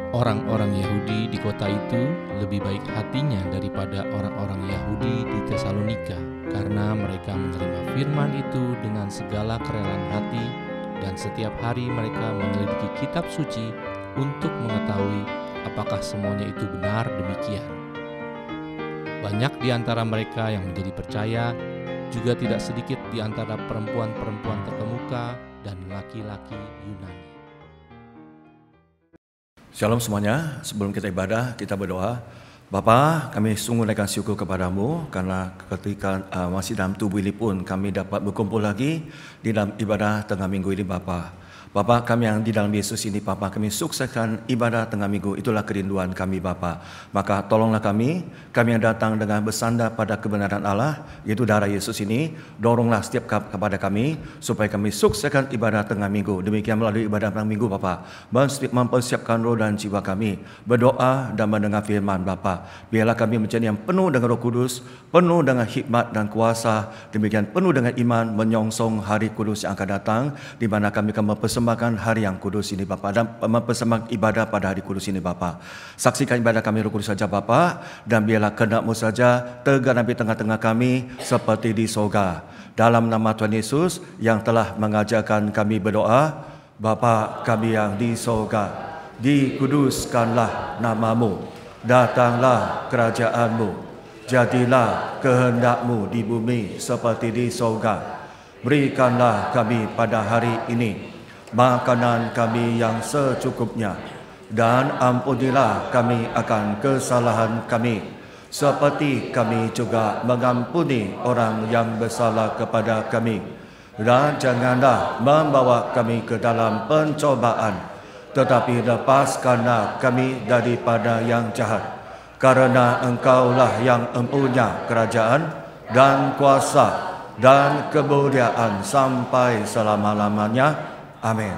Orang-orang Yahudi di kota itu lebih baik hatinya daripada orang-orang Yahudi di Tesalonika, karena mereka menerima firman itu dengan segala kerelaan hati, dan setiap hari mereka menyelidiki kitab suci untuk mengetahui apakah semuanya itu benar demikian. Banyak di antara mereka yang menjadi percaya, juga tidak sedikit di antara perempuan-perempuan terkemuka dan laki-laki Yunani. Shalom semuanya, sebelum kita ibadah, kita berdoa. Bapa, kami sungguh naikkan syukur kepadamu karena ketika masih dalam tubuh ini pun kami dapat berkumpul lagi di dalam ibadah tengah minggu ini Bapa. Bapa, kami yang di dalam Yesus ini Bapa, kami sukseskan ibadah tengah minggu, itulah kerinduan kami Bapa. Maka tolonglah kami yang datang dengan bersandar pada kebenaran Allah, yaitu darah Yesus ini, doronglah setiap kepada kami supaya kami sukseskan ibadah tengah minggu. Demikian melalui ibadah tengah minggu Bapa, mempersiapkan roh dan jiwa kami, berdoa dan mendengar firman Bapa. Biarlah kami menjadi yang penuh dengan Roh Kudus, penuh dengan hikmat dan kuasa, demikian penuh dengan iman menyongsong hari kudus yang akan datang, di mana kami akan mempersembahkan hari yang kudus ini Bapa, dan mempersembahkan ibadah pada hari kudus ini Bapa. Saksikan ibadah kami Roh Kudus saja Bapa, dan biarlah kehendak-Mu saja tergenapi tengah-tengah kami seperti di sorga. Dalam nama Tuhan Yesus yang telah mengajarkan kami berdoa, Bapa kami yang di sorga, dikuduskanlah nama-Mu. Datanglah kerajaan-Mu, jadilah kehendak-Mu di bumi seperti di sorga. Berikanlah kami pada hari ini makanan kami yang secukupnya, dan ampunilah kami akan kesalahan kami, seperti kami juga mengampuni orang yang bersalah kepada kami. Dan janganlah membawa kami ke dalam pencobaan, tetapi lepaskanlah kami daripada yang jahat. Karena Engkaulah yang mempunyai kerajaan dan kuasa dan kemuliaan sampai selama-lamanya. Amin.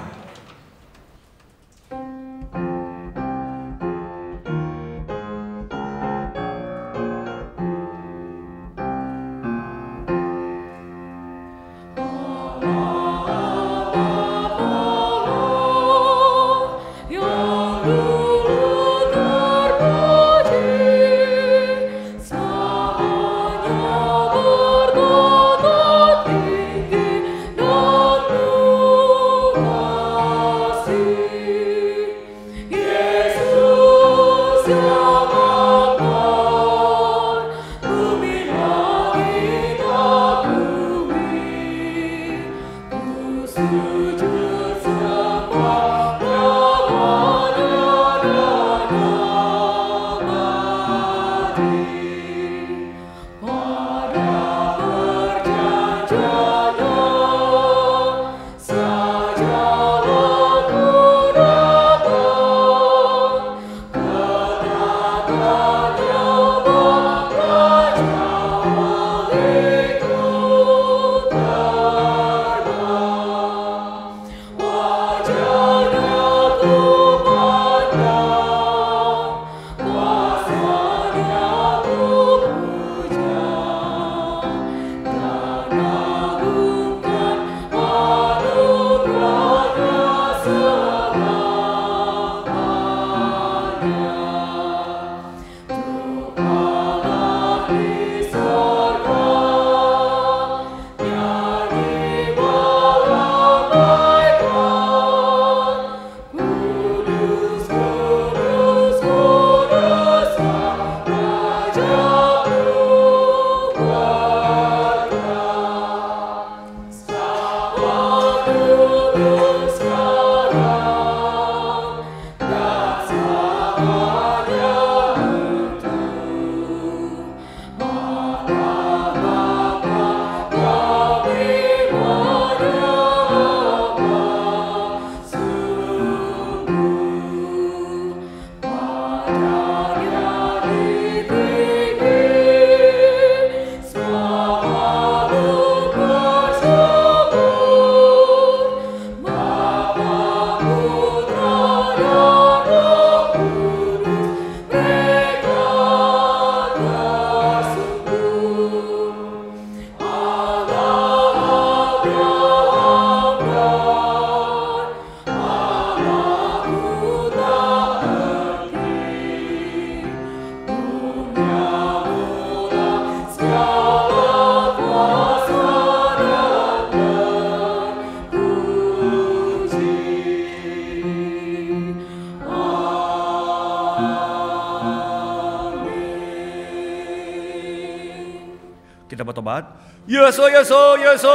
kita bertobat. Yesus, Yesus, Yesus,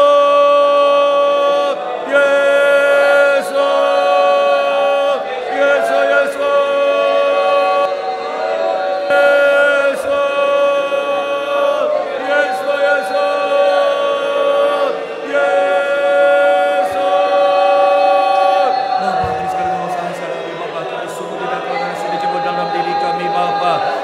Yesus, Yesus, Yesus.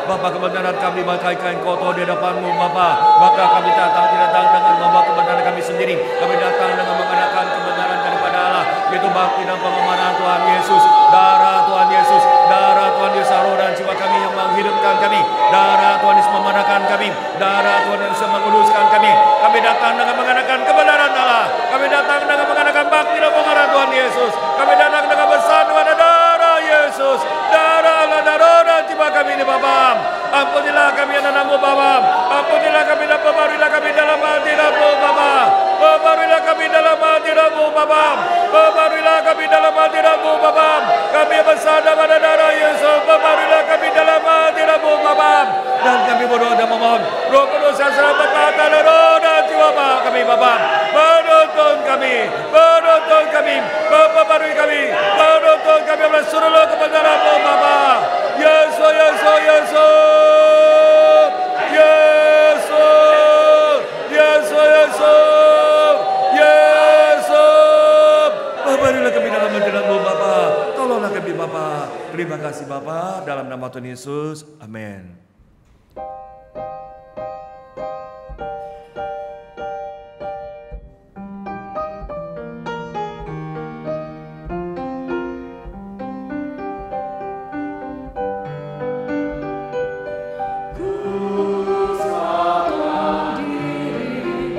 Bapa, kebenaran kami bagaikan kotor di hadapan-Mu, Bapa. Maka kami tidak datang dengan membawa kebenaran kami sendiri. Kami datang dengan mengadakan kebenaran daripada Allah, yaitu bakti dan pengorbanan Tuhan Yesus. Darah Tuhan Yesus, darah Tuhan Yesus, roh dan jiwa kami yang menghidupkan kami. Darah Tuhan Yesus memandangkan kami. Darah Tuhan Yesus menguduskan kami. Kami datang dengan mengadakan kebenaran Allah. Kami datang dengan mengadakan bakti dan pengorbanan Tuhan Yesus. Kami datang dengan bersatu pada darah Yesus. Darah Allah, darah dan jiwa kami ini, Bapa. Ampunilah kami yang namamu, Bapa. Ampunilah kami dan perbarilah kami dalam hati-Mu, Bapa. Perbarilah kami dalam hati-Mu, Bapa. Perbarilah kami dalam hati-Mu, Bapa. Kami bersandar pada darah Yesus. Perbarilah kami dalam hati-Mu, Bapa. Dan kami berdoa dan memohon Roh Kudus yang selalu berkata roh dan jiwa kami, Bapa. Menuntun kami, memperbarui kami, menuntun kami oleh seluruh kebenaran-Mu, Bapa. Yesus, Yesus, Yesus, Yesus, Yesus, Yesus, Yesus. Perbarilah kami dalam hati-Mu, Bapa. Tolonglah kami, Bapa. Terima kasih, Bapa. Dalam nama Tuhan Yesus, amin. Ku serahkan diri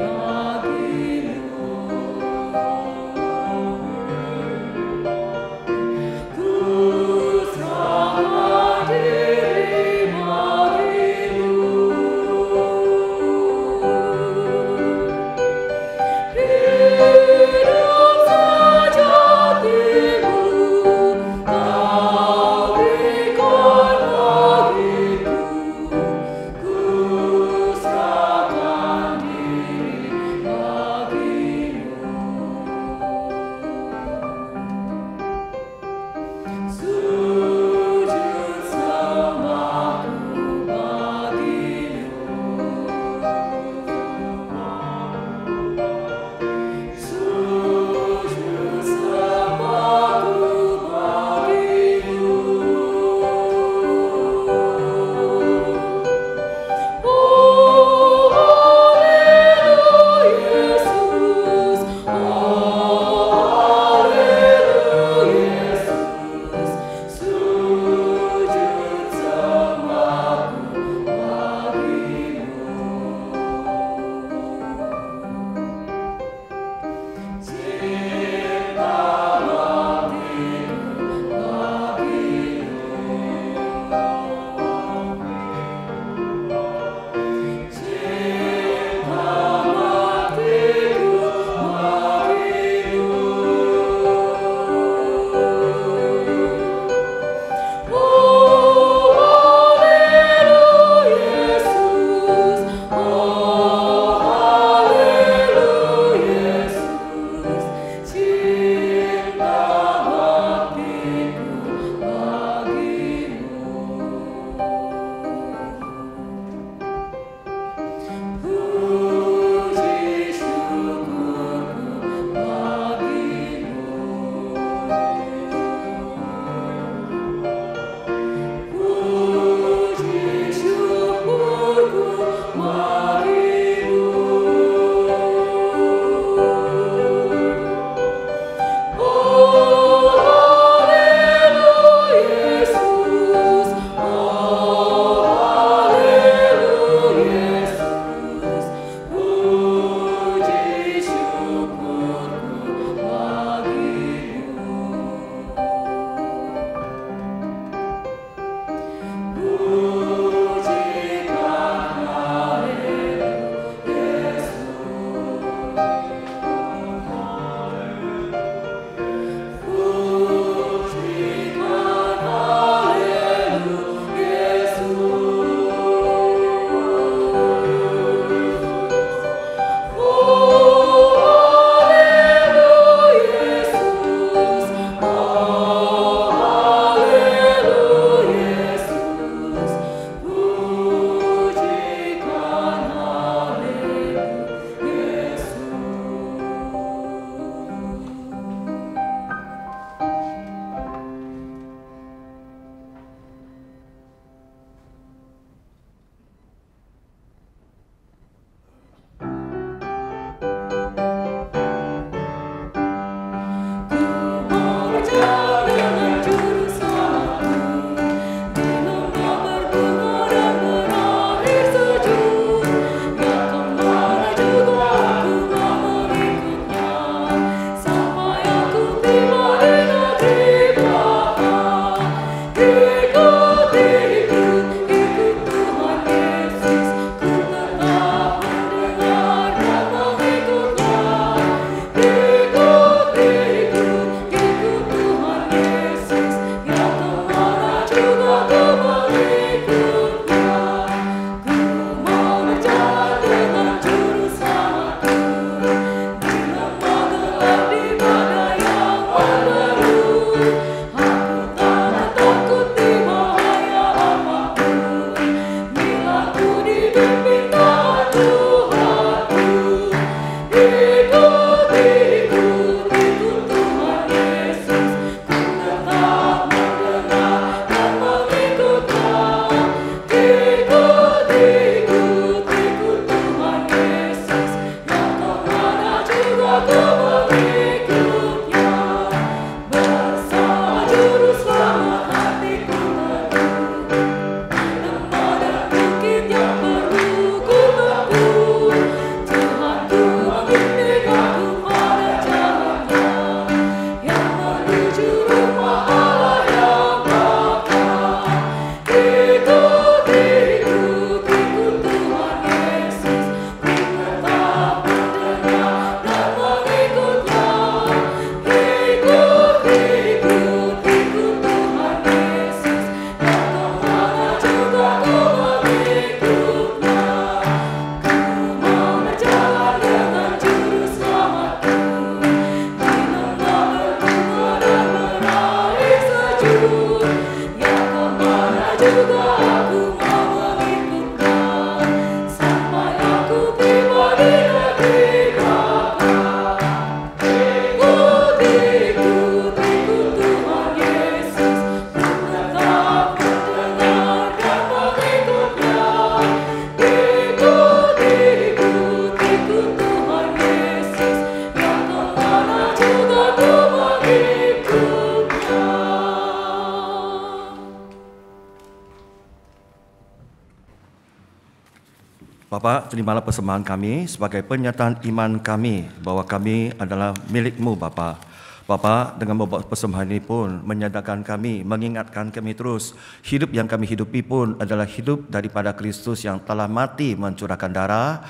Bapa, terimalah persembahan kami sebagai pernyataan iman kami bahwa kami adalah milik-Mu, Bapa. Bapa, dengan membuat persembahan ini pun menyadarkan kami, mengingatkan kami terus, hidup yang kami hidupi pun adalah hidup daripada Kristus yang telah mati mencurahkan darah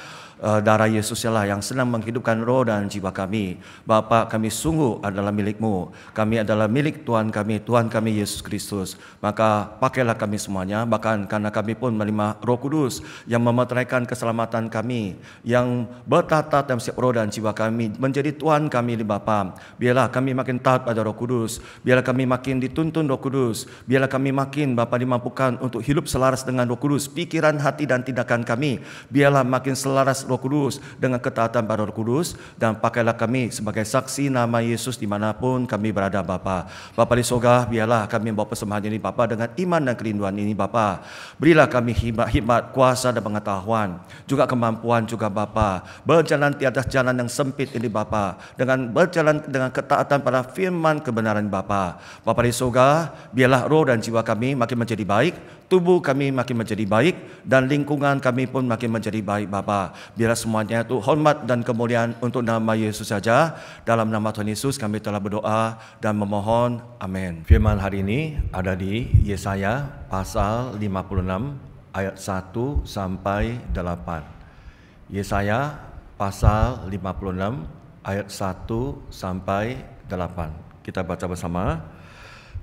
Yesus lah yang senang menghidupkan roh dan jiwa kami. Bapa, kami sungguh adalah milik-Mu. Kami adalah milik Tuhan kami Yesus Kristus. Maka pakailah kami semuanya, bahkan karena kami pun menerima Roh Kudus yang memeteraikan keselamatan kami, yang bertata dalam setiap roh dan jiwa kami, menjadi Tuhan kami di Bapa. Biarlah kami makin taat pada Roh Kudus, biarlah kami makin dituntun Roh Kudus, biarlah kami makin Bapa dimampukan untuk hidup selaras dengan Roh Kudus. Pikiran, hati dan tindakan kami biarlah makin selaras Roh Kudus dengan ketaatan pada Roh Kudus, dan pakailah kami sebagai saksi nama Yesus dimanapun kami berada, Bapa. Bapa di surga, biarlah kami membawa persembahan ini, Bapa, dengan iman dan kerinduan ini, Bapa. Berilah kami hikmat, kuasa dan pengetahuan, juga kemampuan juga, Bapa, berjalan di atas jalan yang sempit ini, Bapa, dengan berjalan dengan ketaatan pada firman kebenaran, Bapa. Bapa di surga, biarlah roh dan jiwa kami makin menjadi baik, tubuh kami makin menjadi baik, dan lingkungan kami pun makin menjadi baik, Bapa. Biarlah semuanya itu hormat dan kemuliaan untuk nama Yesus saja. Dalam nama Tuhan Yesus kami telah berdoa dan memohon. Amin. Firman hari ini ada di Yesaya pasal 56 ayat 1 sampai 8. Yesaya pasal 56 ayat 1 sampai 8. Kita baca bersama.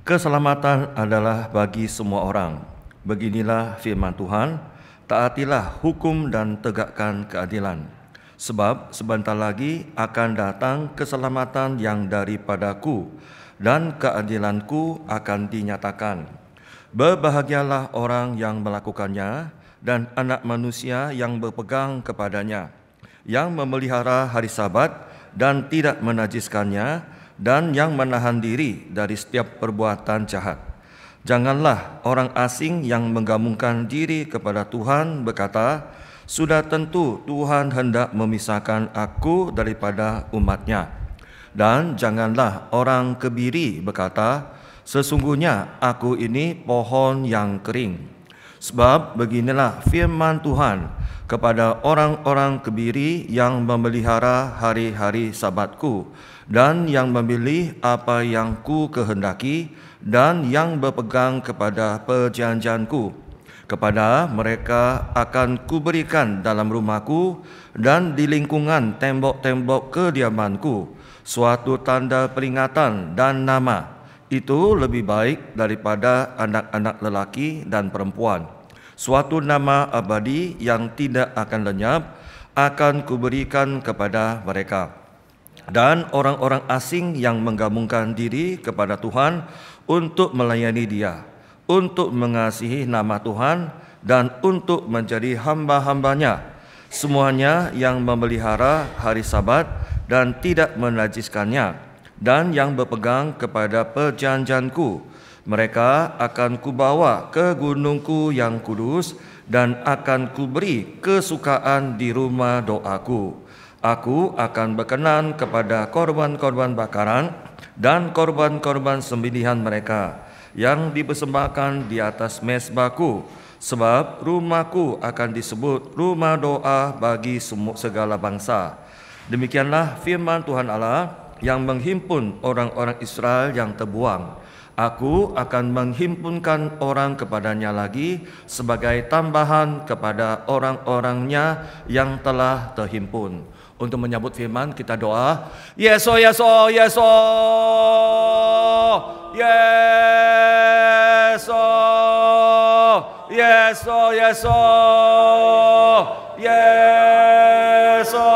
Keselamatan adalah bagi semua orang. Beginilah firman Tuhan, taatilah hukum dan tegakkan keadilan. Sebab sebentar lagi akan datang keselamatan yang daripadaku, dan keadilanku akan dinyatakan. Berbahagialah orang yang melakukannya, dan anak manusia yang berpegang kepadanya, yang memelihara hari Sabat dan tidak menajiskannya, dan yang menahan diri dari setiap perbuatan jahat. Janganlah orang asing yang menggabungkan diri kepada Tuhan berkata, sudah tentu Tuhan hendak memisahkan aku daripada umat-Nya. Dan janganlah orang kebiri berkata, sesungguhnya aku ini pohon yang kering. Sebab beginilah firman Tuhan kepada orang-orang kebiri yang memelihara hari-hari Sabatku, dan yang memilih apa yang ku kehendaki, dan yang berpegang kepada perjanjianku. Kepada mereka akan kuberikan dalam rumahku dan di lingkungan tembok-tembok kediamanku suatu tanda peringatan dan nama. Itu lebih baik daripada anak-anak lelaki dan perempuan. Suatu nama abadi yang tidak akan lenyap akan kuberikan kepada mereka. Dan orang-orang asing yang menggabungkan diri kepada Tuhan untuk melayani Dia, untuk mengasihi nama Tuhan, dan untuk menjadi hamba-hambanya, semuanya yang memelihara hari Sabat dan tidak menajiskannya, dan yang berpegang kepada perjanjianku, mereka akan kubawa ke gunungku yang kudus, dan akan kuberi kesukaan di rumah doaku. Aku akan berkenan kepada korban-korban bakaran dan korban-korban sembelihan mereka yang dipersembahkan di atas mezbahku, sebab rumahku akan disebut rumah doa bagi segala bangsa. Demikianlah firman Tuhan Allah yang menghimpun orang-orang Israel yang terbuang. Aku akan menghimpunkan orang kepadanya lagi sebagai tambahan kepada orang-orangnya yang telah terhimpun. Untuk menyambut firman kita doa. Yeso, Yeso, Yeso, Yeso, Yeso, Yeso, Yeso.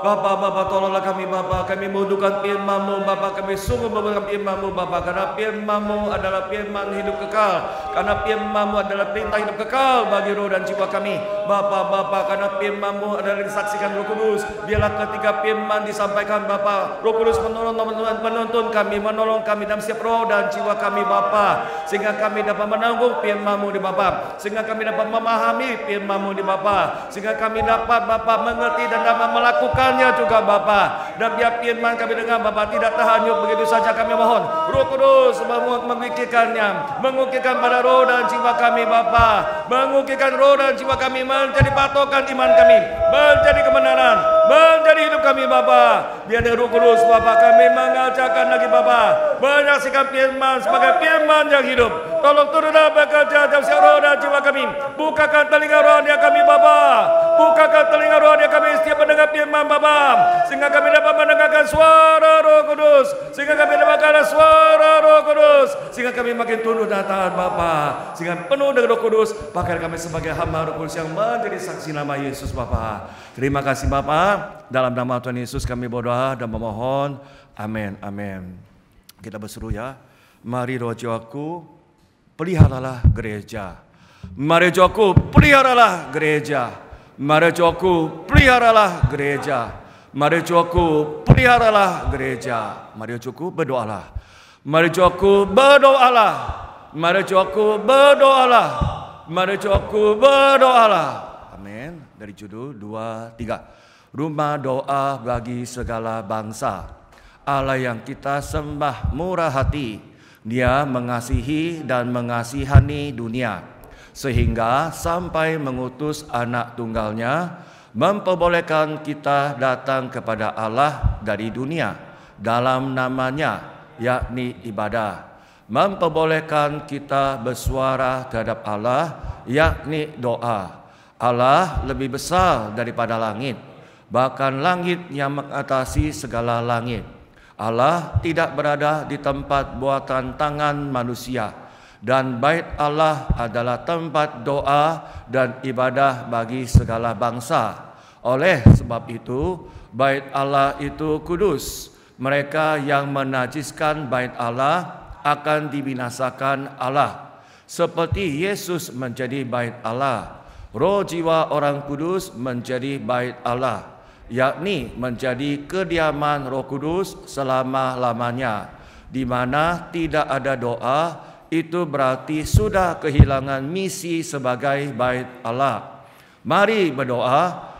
Bapa, tolonglah kami, Bapa. kami membutuhkan firman-Mu, Bapa. Kami sungguh membutuhkan firman-Mu, Bapa. Karena firman-Mu adalah firman hidup kekal. Karena firman-Mu adalah perintah hidup kekal bagi roh dan jiwa kami, Bapa. Karena firman-Mu adalah disaksikan Roh Kudus. Biarlah ketika firman disampaikan, Bapa, Roh Kudus menuntun kami, menolong kami dalam setiap roh dan jiwa kami, Bapa. Sehingga kami dapat menanggung firman-Mu di Bapa. Sehingga kami dapat memahami firman-Mu di Bapa. Sehingga kami dapat, Bapa, mengerti dan dapat melakukannya juga, Bapa. Dan biar firman kami dengar, Bapa, tidak terhanyut begitu saja, kami mohon Roh Kudus mengukirkannya, mengukirkan pada roh dan jiwa kami, Bapa. Mengukirkan roh dan jiwa kami menjadi patokan iman kami, menjadi kebenaran, menjadi hidup kami, Bapa. Biar Roh Kudus, Bapa, kami mengajarkan lagi, Bapa, menyaksikan firman sebagai firman yang hidup. Tolong turunlah bekerja dalam setiap roh dan jiwa kami. Bukakan telinga rohani kami, Bapa. Bukakan telinga rohani kami setiap mendengar firman, Bapa. Sehingga kami dapat mendengarkan suara Roh Kudus. Sehingga kami dapatkan suara Roh Kudus. Sehingga kami makin tunduk dan taat, Bapa. Sehingga penuh dengan Roh Kudus. Pakai kami sebagai hamba Roh Kudus yang menjadi saksi nama Yesus, Bapa. Terima kasih, Bapa. Dalam nama Tuhan Yesus kami berdoa dan memohon. Amin. Amin. Kita berseru ya. Mari roh jiwaku, peliharalah gereja. Mari jiwaku, peliharalah gereja. Mari jiwaku, peliharalah gereja. Mari jiwaku, peliharalah gereja. Mari jiwaku, berdoalah. Mari jiwaku, berdoalah. Mari jiwaku, berdoalah. Mari jiwaku, berdoalah. Amin. Dari judul 2, 3. Rumah doa bagi segala bangsa. Allah yang kita sembah murah hati. Dia mengasihi dan mengasihani dunia, sehingga sampai mengutus anak tunggalnya, memperbolehkan kita datang kepada Allah dari dunia dalam namanya, yakni ibadah. Memperbolehkan kita bersuara terhadap Allah, yakni doa. Allah lebih besar daripada langit, bahkan langit yang mengatasi segala langit. Allah tidak berada di tempat buatan tangan manusia, dan bait Allah adalah tempat doa dan ibadah bagi segala bangsa. Oleh sebab itu, bait Allah itu kudus. Mereka yang menajiskan bait Allah akan dibinasakan Allah. Seperti Yesus menjadi bait Allah, roh jiwa orang kudus menjadi bait Allah, yakni menjadi kediaman Roh Kudus selama-lamanya. Di mana tidak ada doa, itu berarti sudah kehilangan misi sebagai bait Allah. Mari berdoa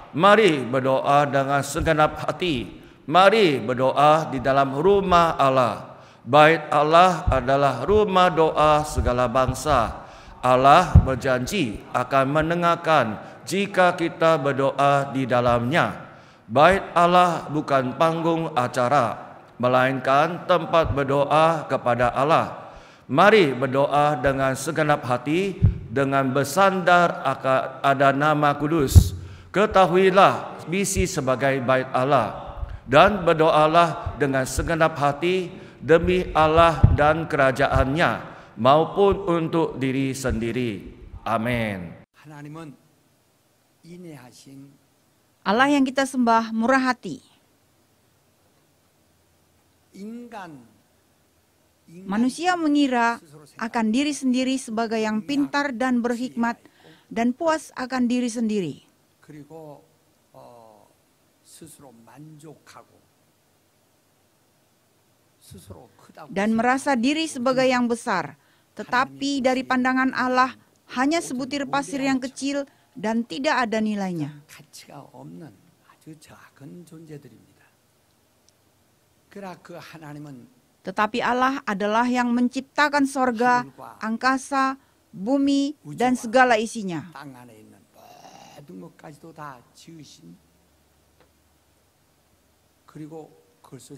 dengan segenap hati. Mari berdoa di dalam rumah Allah. Bait Allah adalah rumah doa segala bangsa. Allah berjanji akan mendengarkan jika kita berdoa di dalamnya. Bait Allah bukan panggung acara, melainkan tempat berdoa kepada Allah. Mari berdoa dengan segenap hati, dengan bersandar akan ada nama kudus. Ketahuilah misi sebagai bait Allah, dan berdoalah dengan segenap hati demi Allah dan kerajaannya, maupun untuk diri sendiri. Amin. Allah yang kita sembah murah hati. Manusia mengira akan diri sendiri sebagai yang pintar dan berhikmat dan puas akan diri sendiri. Dan merasa diri sebagai yang besar. Tetapi dari pandangan Allah hanya sebutir pasir yang kecil dan tidak ada nilainya. Tetapi Allah adalah yang menciptakan sorga, angkasa, bumi, dan segala isinya.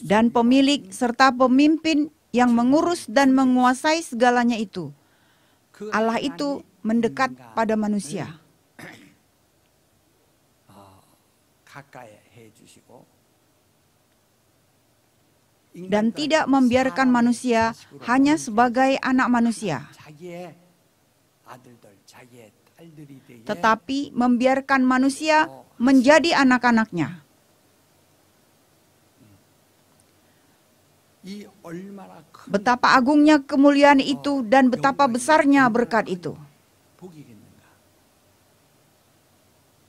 Dan pemilik serta pemimpin yang mengurus dan menguasai segalanya itu. Allah itu mendekat pada manusia. Dan tidak membiarkan manusia hanya sebagai anak manusia, tetapi membiarkan manusia menjadi anak-anaknya. 이 얼마나 큰 Betapa agungnya kemuliaan itu dan betapa besarnya berkat itu. 복이겠는가.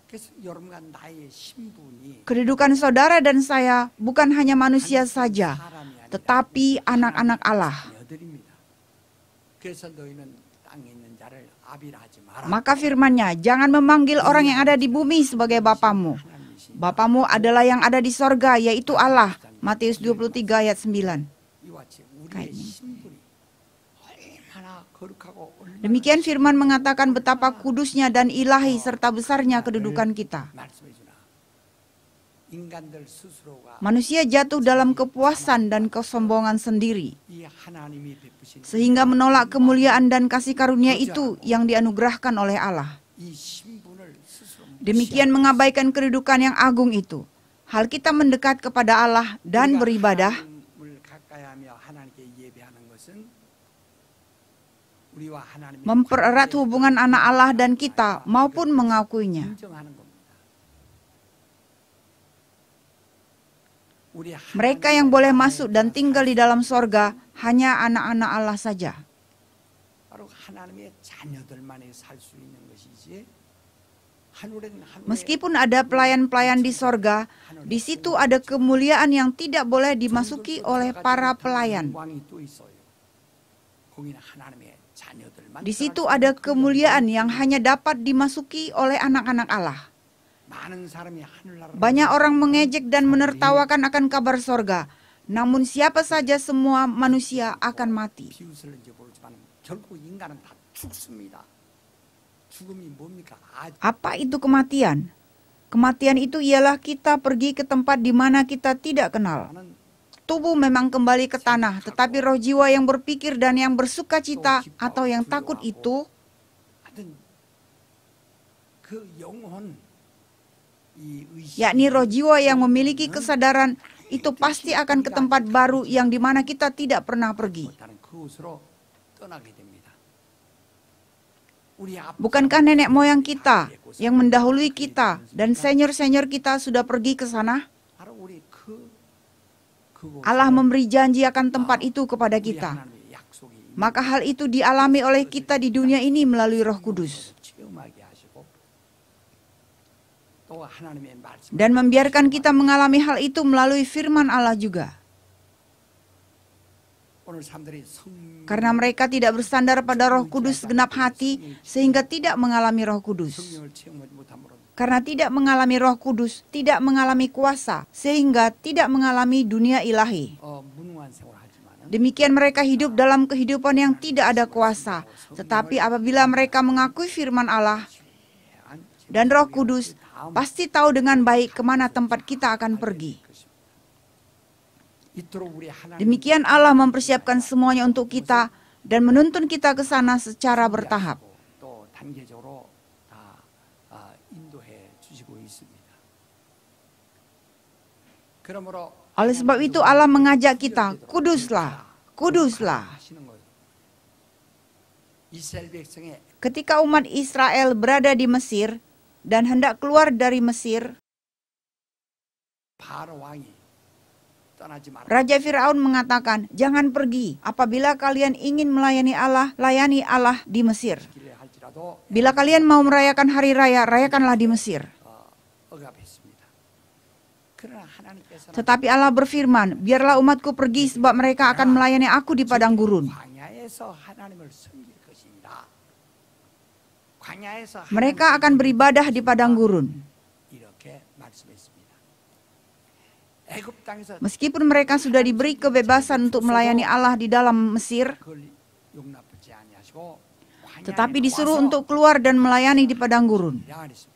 그래서 여러분과 나의 신분이 Kedudukan saudara dan saya bukan hanya manusia saja, 사람이 아니라 tetapi anak-anak Allah. 자녀들입니다. 그래서 너희는 땅에 있는 자를 아비라 하지 마라. Maka firman-Nya, jangan memanggil orang yang ada di bumi sebagai bapamu. Bapamu adalah yang ada di sorga, yaitu Allah. Matius 23 ayat 9. 이와 같이 우리의 Kayaknya. 신분이 얼마나 거룩하고 얼마나 Demikian firman mengatakan betapa kudusnya dan ilahi serta besarnya kedudukan kita. 말씀해 주나. 인간들 스스로가 Manusia jatuh dalam kepuasan dan kesombongan sendiri, 이 하나님이 베푸신 sehingga menolak kemuliaan dan kasih karunia itu yang dianugerahkan oleh Allah. 이 신분을 스스로 Demikian mengabaikan kedudukan yang agung itu. Hal kita mendekat kepada Allah dan beribadah 하나님을 가까이하며 하나님께 예배하는 것은 우리와 하나님의 mempererat hubungan anak Allah dan kita maupun mengakuinya. 인정하는 겁니다. 우리 Mereka yang boleh masuk dan tinggal di dalam sorga hanya anak-anak Allah saja. 바로 하나님의 자녀들만이 살 수 있는 것이지. 하늘은 Meskipun ada pelayan-pelayan di sorga, di situ ada kemuliaan yang tidak boleh dimasuki oleh para pelayan. 왕이 또 있어요. 거기는 하나님의 자녀들만 Di situ ada kemuliaan yang hanya dapat dimasuki oleh anak-anak Allah. 많은 사람이 하늘나라 Banyak orang mengejek dan menertawakan akan kabar sorga. Namun siapa saja semua manusia akan mati. 비웃을는지 모르지만 결국 인간은 다 죽습니다. 죽음이 뭡니까? Apa itu kematian? Kematian itu ialah kita pergi ke tempat di mana kita tidak kenal. 나는 Tubuh memang kembali ke tanah, tetapi roh jiwa yang berpikir dan yang bersuka cita atau yang takut itu, 하여튼 그 영혼 이 의식 yakni roh jiwa yang memiliki kesadaran, itu pasti akan ke tempat baru yang di mana kita tidak pernah pergi. 못하는 그곳으로 떠나게 됩니다. 우리 앞 Bukankah nenek moyang kita yang mendahului kita dan senior-senior kita sudah pergi ke sana? 바로 우리 그곳 Allah memberi janji akan tempat itu kepada 우리 kita. 하나님의 약속이 Maka hal itu dialami oleh kita di dunia ini melalui Roh Kudus. 체험하게 하시고 또 하나님의 말씀 Dan membiarkan kita mengalami hal itu melalui firman Allah juga. 오늘 사람들이 성 Karena mereka tidak bersandar pada Roh Kudus segenap hati sehingga tidak mengalami Roh Kudus. 성령을 체험하지 못함으로 Karena tidak mengalami Roh Kudus, tidak mengalami kuasa, sehingga tidak mengalami dunia ilahi. 무능한 생활하지만 Demikian mereka hidup dalam kehidupan yang tidak ada kuasa. Tetapi apabila mereka mengakui firman Allah dan Roh Kudus, pasti tahu dengan baik kemana tempat kita akan pergi. 이토록 우리 하나님 Demikian Allah mempersiapkan semuanya untuk kita dan menuntun kita ke sana secara bertahap. 또 단계적으로 다 인도해 주시고 있습니다. 그러므로 Oleh sebab itu Allah mengajak kita, kuduslah, kuduslah. 하시는 거예요. 이스라엘 백성의 Ketika umat Israel berada di Mesir dan hendak keluar dari Mesir, 바로 왕이 떠나지 마라. Raja Firaun mengatakan, jangan pergi. Apabila kalian ingin melayani Allah, layani Allah di Mesir. 길에 할지라도 Bila kalian mau merayakan hari raya, rayakanlah di Mesir. 억압했습니다. 그러나 하나님께서는 Tetapi Allah berfirman, biarlah umatku pergi sebab mereka akan melayani aku di padang gurun. 광야에서 하나님을 섬길 것이니라. 광야에서 Mereka akan beribadah di padang gurun. 이렇게 말씀했습니다. 애굽 땅에서 Meskipun mereka sudah diberi kebebasan untuk melayani Allah di dalam Mesir, 그걸 용납하지 아니하시고 광야에 tetapi disuruh 와서 untuk keluar dan melayani di padang gurun. 양하랬습니다.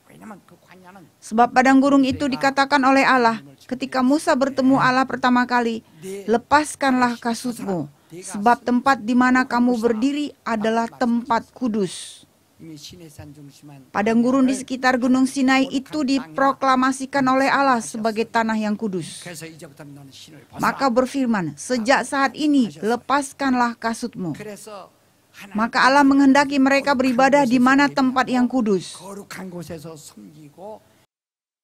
왜냐면 그 광야는 Sebab padang gurun itu dikatakan oleh Allah, ketika Musa bertemu Allah pertama kali, lepaskanlah kasutmu, sebab tempat di mana kamu berdiri adalah tempat kudus. 이미 시내산 중심한 Padang gurun di sekitar Gunung Sinai itu diproklamasikan oleh Allah sebagai tanah yang kudus. 그래서 이제부터 너는 신을 벗어라. Maka berfirman, sejak saat ini lepaskanlah kasutmu. 그래서 하나님 Maka Allah menghendaki mereka beribadah di mana tempat yang kudus. 거룩한 곳에서 섬기고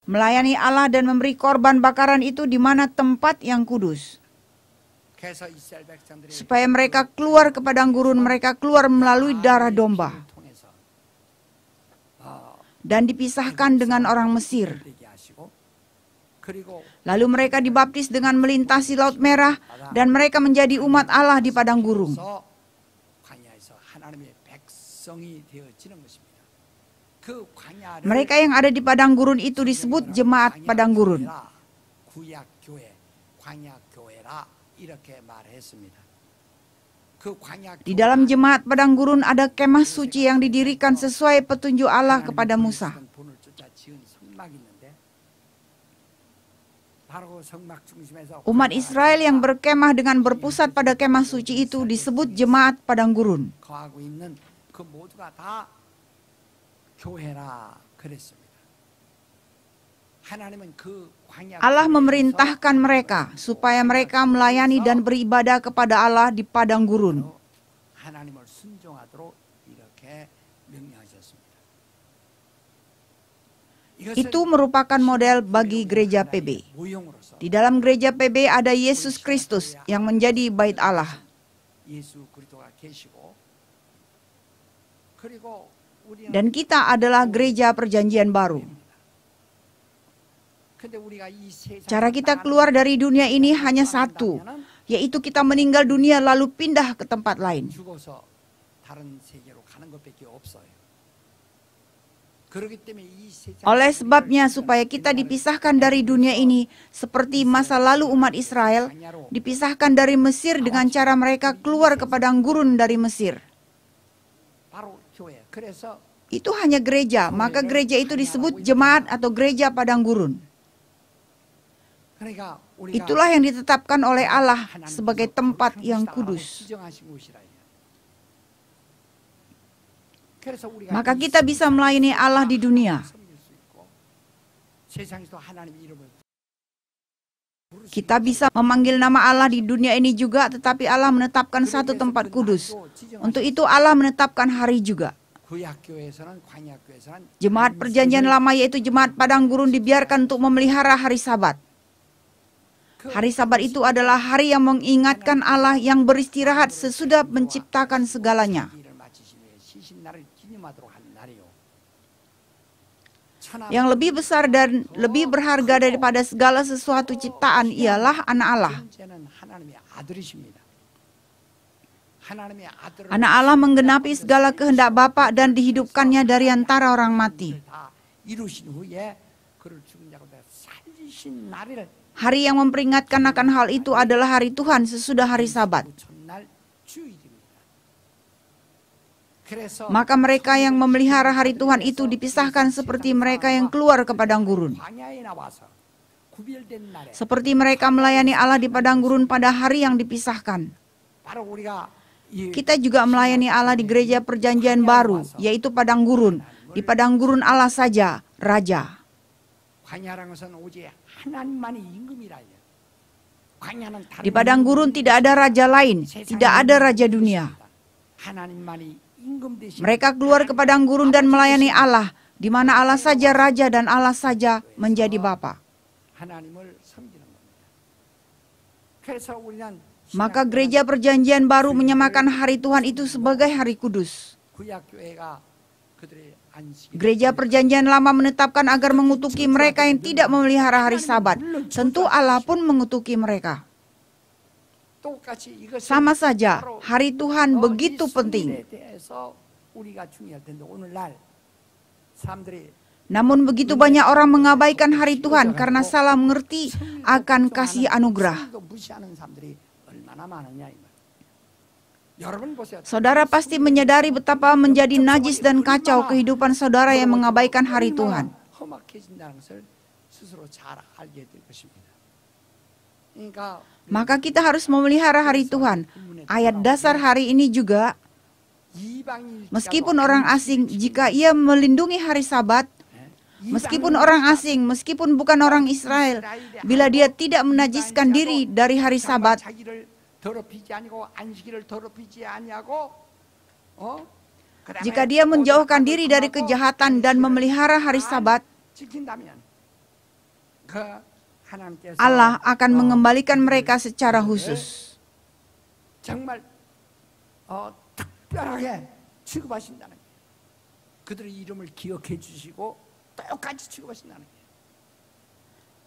Melayani Allah dan memberi korban bakaran itu di mana tempat yang kudus. 그래서 이스라엘 백성들이 supaya mereka keluar ke padang gurun, mereka keluar melalui darah domba 통해서 dan dipisahkan dengan orang Mesir. 되게 하시고 그리고 Lalu mereka dibaptis dengan melintasi Laut Merah dan mereka menjadi umat Allah di padang gurun. 그래서 광야에서 하나님의 백성이 되어지는 것입니다. 그 광야를 Mereka yang ada di padang gurun itu disebut jemaat padang gurun. 구약 교회, 광야 교회라 이렇게 말했습니다. 그 광야 Di dalam jemaat padang gurun ada kemah suci yang didirikan sesuai petunjuk Allah kepada Musa. 본을 쫓아 지은 성막이 있는데 바로 성막 중심에서 Umat Israel yang berkemah dengan berpusat pada kemah suci itu disebut jemaat padang gurun. 거하고 있는 그 모두가 다 교회라 그랬습니다. 하나님은 그 광야 Allah memerintahkan mereka supaya mereka melayani dan beribadah kepada Allah di padang gurun. 하나님을 순종하도록 이렇게 명령하셨습니다. Itu merupakan model bagi gereja PB. 모형으로서 Di dalam gereja PB ada Yesus Kristus yang menjadi bait Allah. 예수 그리스도가 계시고 그리고 우리는 Dan kita adalah gereja perjanjian baru. 근데 우리가 이 세상 Cara kita keluar dari dunia ini hanya satu, yaitu kita meninggal dunia lalu pindah ke tempat lain. 죽어서 다른 세계로 가는 것밖에 없어요. 그렇기 때문에 이 세상 Oleh sebabnya supaya kita dipisahkan dari dunia ini seperti masa lalu umat Israel dipisahkan dari Mesir dengan cara mereka keluar ke padang gurun dari Mesir. 바로 교회. 그래서 Itu hanya gereja, maka gereja itu disebut jemaat atau gereja padang gurun. 그러니까 우리가 Itulah yang ditetapkan oleh Allah 하나님께서 sebagai tempat 거룩한 yang 곳이다라고 kudus. 지정하신 곳이라 이거예요. 그래서 우리가 Maka 이 kita bisa melayani Allah di dunia. 섬길 수 있고 세상에서 하나님 이름을 부를 수 Kita bisa memanggil nama Allah di dunia ini juga, tetapi Allah menetapkan satu tempat kudus. Untuk itu Allah menetapkan hari juga. 구약교회에서는 광야교회에서는 Jemaat perjanjian lama yaitu jemaat padang gurun dibiarkan untuk memelihara hari Sabat. Hari Sabat itu adalah hari yang mengingatkan Allah yang beristirahat sesudah menciptakan segalanya. 일을 마치신 후에 쉬신 날을 기념하도록 하는 날이요. Yang lebih besar dan lebih berharga daripada segala sesuatu ciptaan ialah anak Allah. 존재는 하나님의 아들이십니다. 하나님의 아들을 Anak Allah menggenapi segala kehendak Bapa dan dihidupkannya dari antara orang mati. 다 이루신 후에 그를 죽은 자 가운데 살리신 날을 Hari yang memperingatkan akan hal itu adalah hari Tuhan sesudah hari Sabat. 첫날 주일입니다. 그래서 Maka mereka yang memelihara hari Tuhan itu dipisahkan seperti mereka yang keluar ke padang gurun. 광야에 나와서 구별된 날에 Seperti mereka melayani Allah di padang gurun pada hari yang dipisahkan. 바로 우리가 이 Kita juga melayani Allah di gereja perjanjian baru, yaitu padang gurun. Di padang gurun Allah saja, Raja. 광야라는 것은 오직 하나님만이 임금이라. 광야는 다른 Di padang gurun tidak ada raja lain, tidak ada raja dunia. 하나님만이 임금 대신 Mereka keluar ke padang gurun dan melayani Allah, di mana Allah saja Raja dan Allah saja menjadi Bapa. 하나님을 섬기는 겁니다. 그래서 우리는 Maka gereja perjanjian baru menyamakan hari Tuhan itu sebagai hari kudus. 구약교회가 그들의 안식 Gereja perjanjian lama menetapkan agar mengutuki mereka yang tidak memelihara hari Sabat. Tentu Allah pun mengutuki mereka. 똑같이 이것을 Sama saja, 바로 hari Tuhan begitu 이 penting. 순간에 대해서 우리가 중요할 텐데 오늘날 사람들이 Namun begitu banyak orang mengabaikan hari Tuhan karena salah mengerti akan kasih anugerah. 성령도 무시하는 사람들이 얼마나 많으냐 이 말. 여러분 보세요. Saudara pasti menyadari betapa menjadi najis dan kacau kehidupan saudara yang mengabaikan hari Tuhan. 험악해진다는 것을 스스로 잘 알게 될 것입니다. 그러니까 Maka kita harus memelihara hari Tuhan. Ayat dasar hari ini juga, 이방인 meskipun orang asing, jika ia melindungi hari Sabat, meskipun orang asing, meskipun bukan orang Israel, bila dia tidak menajiskan diri dari hari Sabat, 자기를 더럽히지 아니고 안식일을 더럽히지 아니하고 그다음에 jika dia menjauhkan diri dari kejahatan dan memelihara hari Sabat, 지킨다면 그 하나님께서 Allah akan mengembalikan mereka secara khusus. 정말 특별하게 취급하신다는 거예요. 그들의 이름을 기억해 주시고 똑같이 취급하신다는 거예요.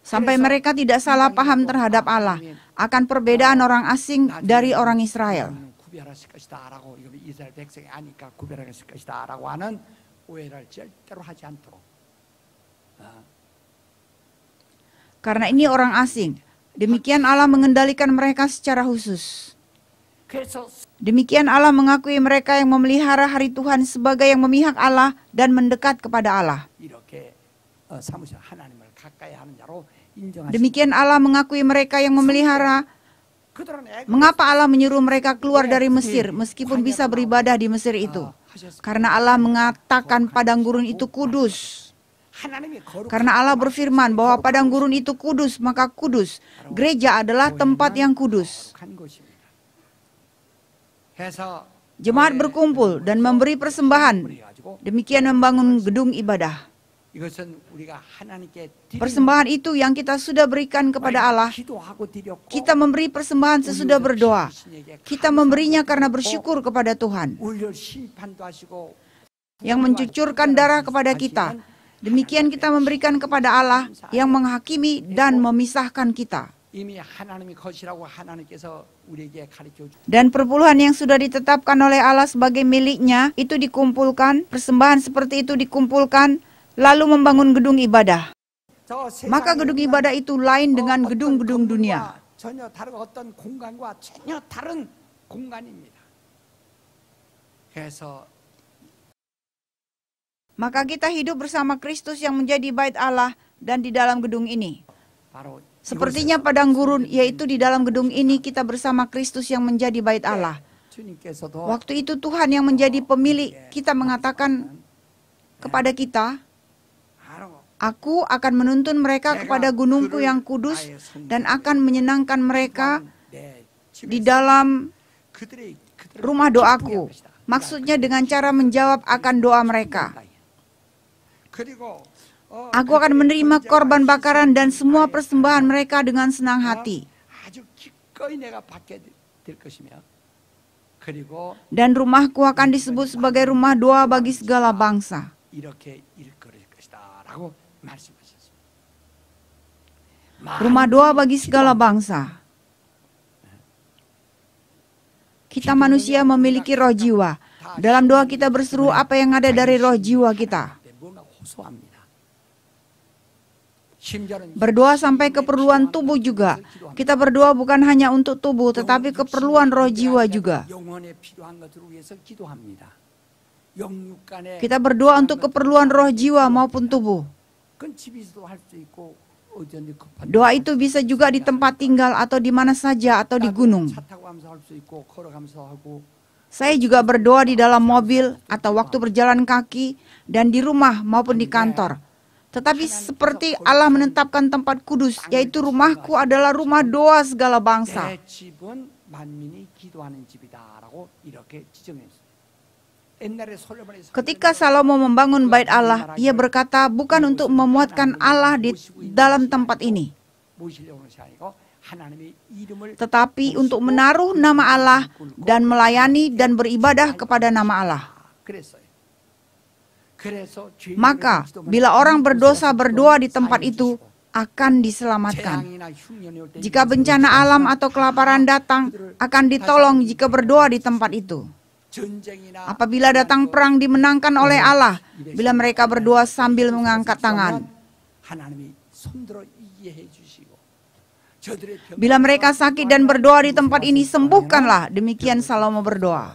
Sampai mereka tidak salah paham terhadap Allah akan perbedaan orang asing dari orang Israel. 구별하실 것이다라고 이거 이스라엘 백성이 아니까 구별하실 것이다라고 하는 오해를 절대로 하지 않도록. Karena ini orang asing, demikian Allah mengendalikan mereka secara khusus. 그래서 Demikian Allah mengakui mereka yang memelihara hari Tuhan sebagai yang memihak Allah dan mendekat kepada Allah. 이렇게 사무실 하나님을 가까이 하는 자로 인정하시고 Demikian Allah mengakui mereka yang memelihara. Mengapa Allah menyuruh mereka keluar dari Mesir meskipun bisa beribadah di Mesir itu? Karena Allah mengatakan padang gurun itu kudus. Karena Allah berfirman bahwa padang gurun itu kudus, maka kudus. Gereja adalah tempat yang kudus. Jemaat berkumpul dan memberi persembahan. Demikian membangun gedung ibadah. Persembahan itu yang kita sudah berikan kepada Allah. Kita memberi persembahan sesudah berdoa. Kita memberinya karena bersyukur kepada Tuhan yang mencucurkan darah kepada kita. Demikian kita memberikan kepada Allah yang menghakimi dan memisahkan kita. Dan perpuluhan yang sudah ditetapkan oleh Allah sebagai miliknya itu dikumpulkan, persembahan seperti itu dikumpulkan, lalu membangun gedung ibadah. Maka gedung ibadah itu lain dengan gedung-gedung dunia. Maka kita hidup bersama Kristus yang menjadi bait Allah dan di dalam gedung ini. Sepertinya padang gurun, yaitu di dalam gedung ini kita bersama Kristus yang menjadi bait Allah. Waktu itu Tuhan yang menjadi pemilik, kita mengatakan kepada kita, Aku akan menuntun mereka kepada gunungku yang kudus dan akan menyenangkan mereka di dalam rumah doaku. Maksudnya dengan cara menjawab akan doa mereka. Aku akan menerima korban bakaran dan semua persembahan mereka dengan senang hati. Dan rumahku akan disebut sebagai rumah doa bagi segala bangsa. Rumah doa bagi segala bangsa. Kita manusia memiliki roh jiwa. Dalam doa kita berseru apa yang ada dari roh jiwa kita. Berdoa sampai keperluan tubuh juga. Kita berdoa bukan hanya untuk tubuh, tetapi keperluan roh jiwa juga. Kita berdoa untuk keperluan roh jiwa maupun tubuh. Doa itu bisa juga di tempat tinggal atau di mana saja atau di gunung. Saya juga berdoa di dalam mobil atau waktu berjalan kaki dan di rumah maupun di kantor. Tetapi seperti Allah menetapkan tempat kudus, yaitu rumahku adalah rumah doa segala bangsa. Ketika Salomo membangun bait Allah, ia berkata bukan untuk memuatkan Allah di dalam tempat ini, tetapi untuk menaruh nama Allah dan melayani dan beribadah kepada nama Allah. Maka, bila orang berdosa berdoa di tempat itu, akan diselamatkan. Jika bencana alam atau kelaparan datang, akan ditolong jika berdoa di tempat itu. Apabila datang perang dimenangkan oleh Allah, bila mereka berdoa sambil mengangkat tangan. Bila mereka sakit dan berdoa di tempat ini, sembuhkanlah. Demikian Salomo berdoa.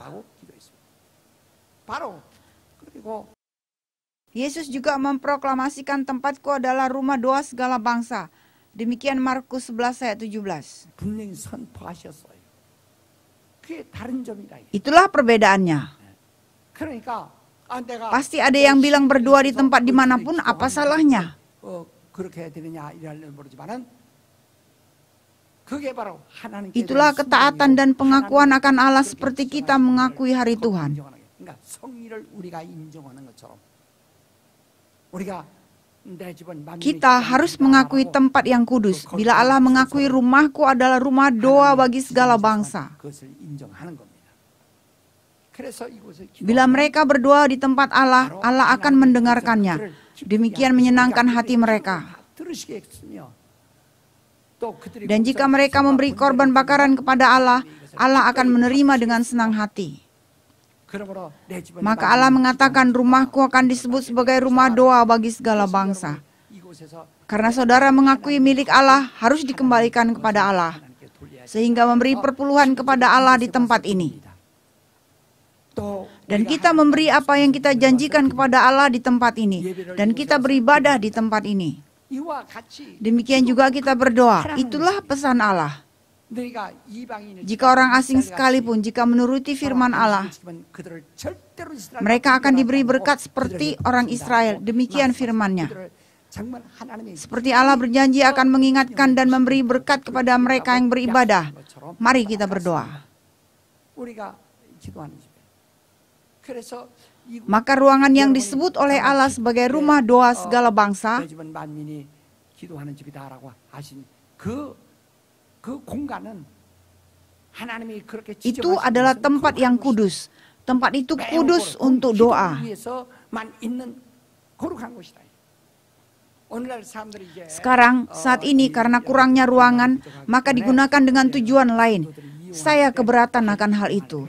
Yesus juga memproklamasikan tempatku adalah rumah doa segala bangsa. Demikian Markus 11 ayat 17. Itulah perbedaannya. Pasti ada yang bilang berdoa di tempat dimanapun, apa salahnya? Itulah ketaatan dan pengakuan akan Allah seperti kita mengakui hari Tuhan. Kita harus mengakui tempat yang kudus. Bila Allah mengakui rumahku adalah rumah doa bagi segala bangsa. Bila mereka berdoa di tempat Allah, Allah akan mendengarkannya. Demikian menyenangkan hati mereka. Dan jika mereka memberi korban bakaran kepada Allah, Allah akan menerima dengan senang hati. Maka Allah mengatakan, rumahku akan disebut sebagai rumah doa bagi segala bangsa. Karena saudara mengakui milik Allah harus dikembalikan kepada Allah, sehingga memberi perpuluhan kepada Allah di tempat ini. Dan kita memberi apa yang kita janjikan kepada Allah di tempat ini, dan kita beribadah di tempat ini. Demikian juga kita berdoa, itulah pesan Allah. Jika orang asing sekalipun, jika menuruti firman Allah, mereka akan diberi berkat seperti orang Israel. Demikian firman-Nya. Seperti Allah berjanji akan mengingatkan dan memberi berkat kepada mereka yang beribadah. Mari kita berdoa. Maka ruangan yang disebut oleh Allah sebagai rumah doa segala bangsa, itu adalah tempat yang kudus. Tempat itu kudus untuk doa. Sekarang, saat ini karena kurangnya ruangan, maka digunakan dengan tujuan lain. Saya keberatan akan hal itu.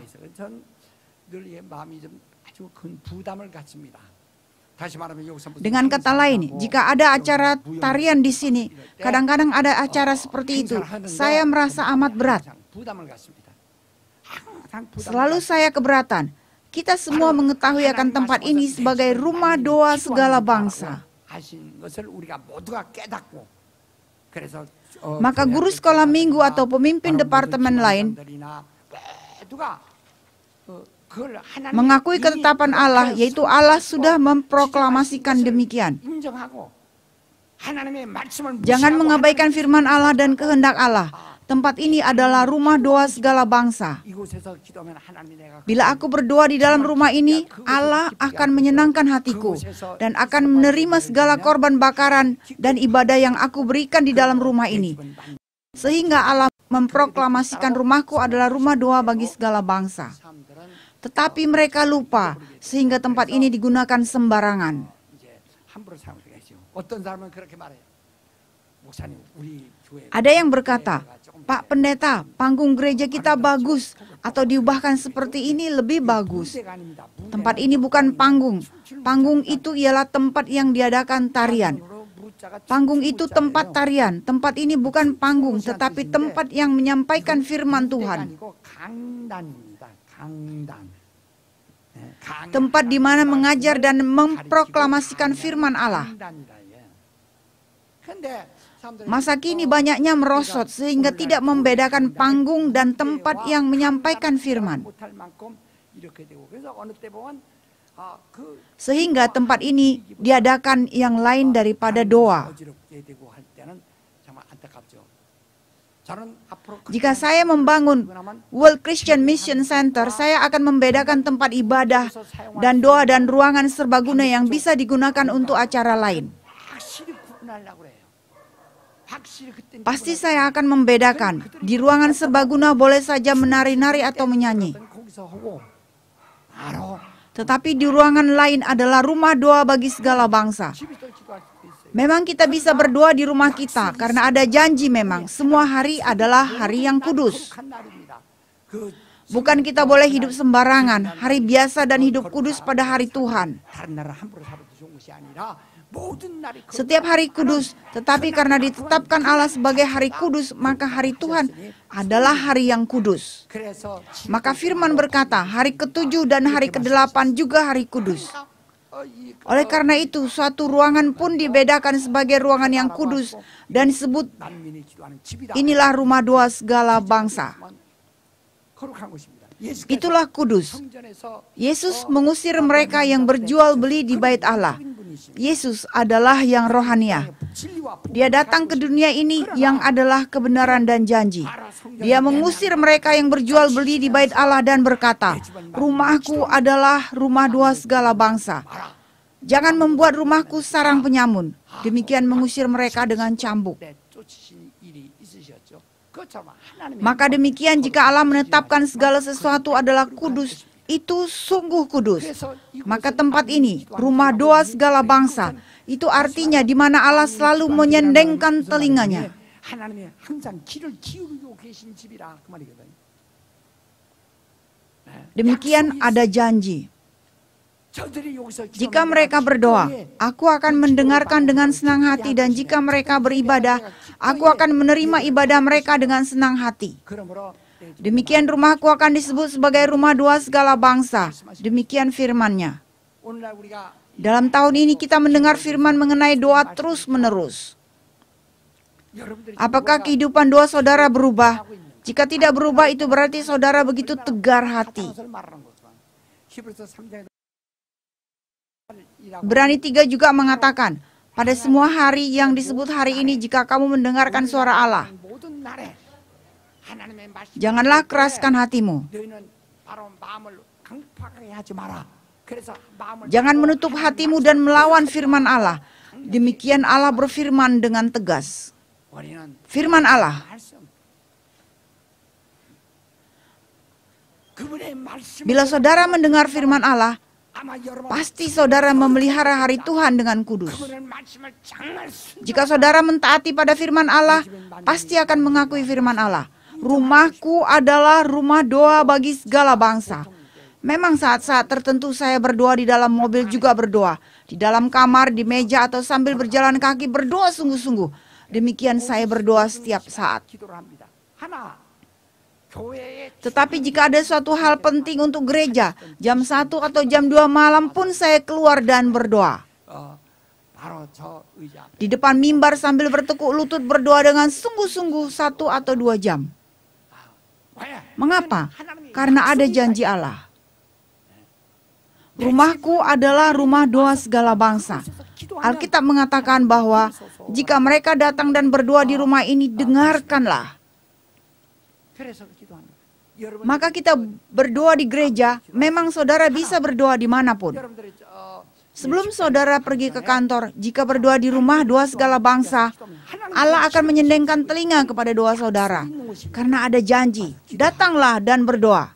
Dengan kata lain, jika ada acara tarian di sini, kadang-kadang ada acara seperti itu, saya merasa amat berat. Selalu saya keberatan. Kita semua mengetahui akan tempat ini sebagai rumah doa segala bangsa. Maka guru sekolah minggu atau pemimpin departemen lain mengakui ketetapan Allah, yaitu Allah sudah memproklamasikan demikian. Jangan mengabaikan firman Allah dan kehendak Allah. Tempat ini adalah rumah doa segala bangsa. Bila aku berdoa di dalam rumah ini, Allah akan menyenangkan hatiku dan akan menerima segala korban bakaran dan ibadah yang aku berikan di dalam rumah ini. Sehingga Allah memproklamasikan rumahku adalah rumah doa bagi segala bangsa. Tetapi mereka lupa, sehingga tempat ini digunakan sembarangan. Ada yang berkata, Pak Pendeta, panggung gereja kita bagus, atau diubahkan seperti ini lebih bagus. Tempat ini bukan panggung. Panggung itu ialah tempat yang diadakan tarian. Panggung itu tempat tarian. Tempat ini bukan panggung, tetapi tempat yang menyampaikan firman Tuhan. Tempat di mana mengajar dan memproklamasikan firman Allah. Masa kini banyaknya merosot sehingga tidak membedakan panggung dan tempat yang menyampaikan firman. Sehingga tempat ini diadakan yang lain daripada doa. Jika saya membangun World Christian Mission Center, saya akan membedakan tempat ibadah dan doa dan ruangan serbaguna yang bisa digunakan untuk acara lain. Pasti saya akan membedakan. Di ruangan serbaguna boleh saja menari-nari atau menyanyi. Tetapi di ruangan lain adalah rumah doa bagi segala bangsa. Memang kita bisa berdoa di rumah kita karena ada janji memang semua hari adalah hari yang kudus. Bukan kita boleh hidup sembarangan, hari biasa dan hidup kudus pada hari Tuhan. Setiap hari kudus, tetapi karena ditetapkan Allah sebagai hari kudus, maka hari Tuhan adalah hari yang kudus. Maka firman berkata, hari ke-7 dan hari ke-8 juga hari kudus. Oleh karena itu, suatu ruangan pun dibedakan sebagai ruangan yang kudus dan disebut, inilah rumah doa segala bangsa. Itulah kudus. Yesus mengusir mereka yang berjual beli di bait Allah. Yesus adalah yang rohania. Dia datang ke dunia ini yang adalah kebenaran dan janji. Dia mengusir mereka yang berjual beli di bait Allah dan berkata, rumahku adalah rumah doa segala bangsa. Jangan membuat rumahku sarang penyamun. Demikian mengusir mereka dengan cambuk. Maka demikian jika Allah menetapkan segala sesuatu adalah kudus, itu sungguh kudus. Maka tempat ini, rumah doa segala bangsa, itu artinya di mana Allah selalu menyendengkan telinganya. Demikian ada janji. Jika mereka berdoa, aku akan mendengarkan dengan senang hati, dan jika mereka beribadah, aku akan menerima ibadah mereka dengan senang hati. Demikian rumahku akan disebut sebagai rumah doa segala bangsa. Demikian firman-Nya. Dalam tahun ini kita mendengar firman mengenai doa terus-menerus. Apakah kehidupan doa saudara berubah? Jika tidak berubah, itu berarti saudara begitu tegar hati. Ibrani 3 juga mengatakan, pada semua hari yang disebut hari ini, jika kamu mendengarkan suara Allah, janganlah keraskan hatimu. Jangan menutup hatimu dan melawan firman Allah. Demikian Allah berfirman dengan tegas. Firman Allah. Bila saudara mendengar firman Allah, pasti saudara memelihara hari Tuhan dengan kudus. Jika saudara mentaati pada firman Allah, pasti akan mengakui firman Allah. Rumahku adalah rumah doa bagi segala bangsa. Memang saat-saat tertentu saya berdoa di dalam mobil juga berdoa. Di dalam kamar, di meja, atau sambil berjalan kaki berdoa sungguh-sungguh. Demikian saya berdoa setiap saat. Tetapi jika ada suatu hal penting untuk gereja, jam 1 atau jam 2 malam pun saya keluar dan berdoa. Di depan mimbar sambil bertekuk lutut berdoa dengan sungguh-sungguh 1 atau 2 jam. Mengapa? Karena ada janji Allah. Rumahku adalah rumah doa segala bangsa. Alkitab mengatakan bahwa jika mereka datang dan berdoa di rumah ini, dengarkanlah. Maka kita berdoa di gereja, memang saudara bisa berdoa dimanapun. Sebelum saudara pergi ke kantor, jika berdoa di rumah doa segala bangsa, Allah akan menyendengkan telinga kepada doa saudara. Karena ada janji, datanglah dan berdoa.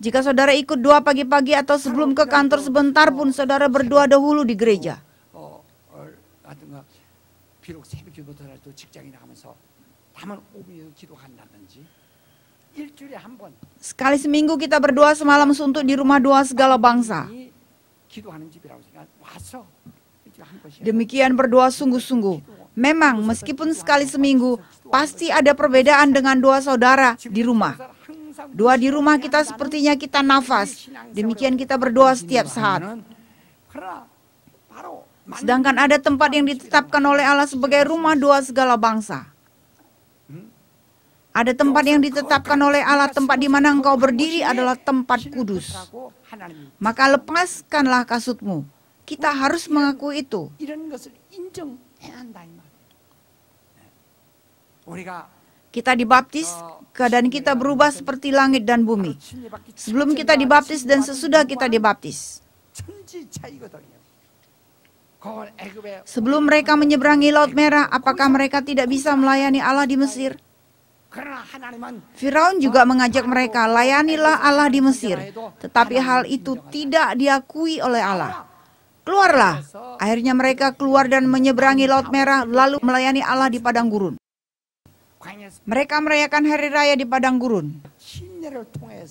Jika saudara ikut doa pagi-pagi atau sebelum ke kantor sebentar pun, saudara berdoa dahulu di gereja. Sekali seminggu kita berdoa semalam suntuk di rumah doa segala bangsa. Demikian berdoa sungguh-sungguh. Memang meskipun sekali seminggu, pasti ada perbedaan dengan doa saudara di rumah. Doa di rumah kita sepertinya kita nafas. Demikian kita berdoa setiap saat. Sedangkan ada tempat yang ditetapkan oleh Allah sebagai rumah doa segala bangsa. Ada tempat yang ditetapkan oleh Allah, tempat di mana engkau berdiri adalah tempat kudus. Maka lepaskanlah kasutmu. Kita harus mengakui itu. Kita dibaptis dan kita berubah seperti langit dan bumi. Sebelum kita dibaptis dan sesudah kita dibaptis. Sebelum mereka menyeberangi Laut Merah, apakah mereka tidak bisa melayani Allah di Mesir? Firaun juga mengajak mereka, layanilah Allah di Mesir. Tetapi hal itu tidak diakui oleh Allah. Keluarlah. Akhirnya mereka keluar dan menyeberangi Laut Merah, lalu melayani Allah di padang gurun. Mereka merayakan hari raya di padang gurun.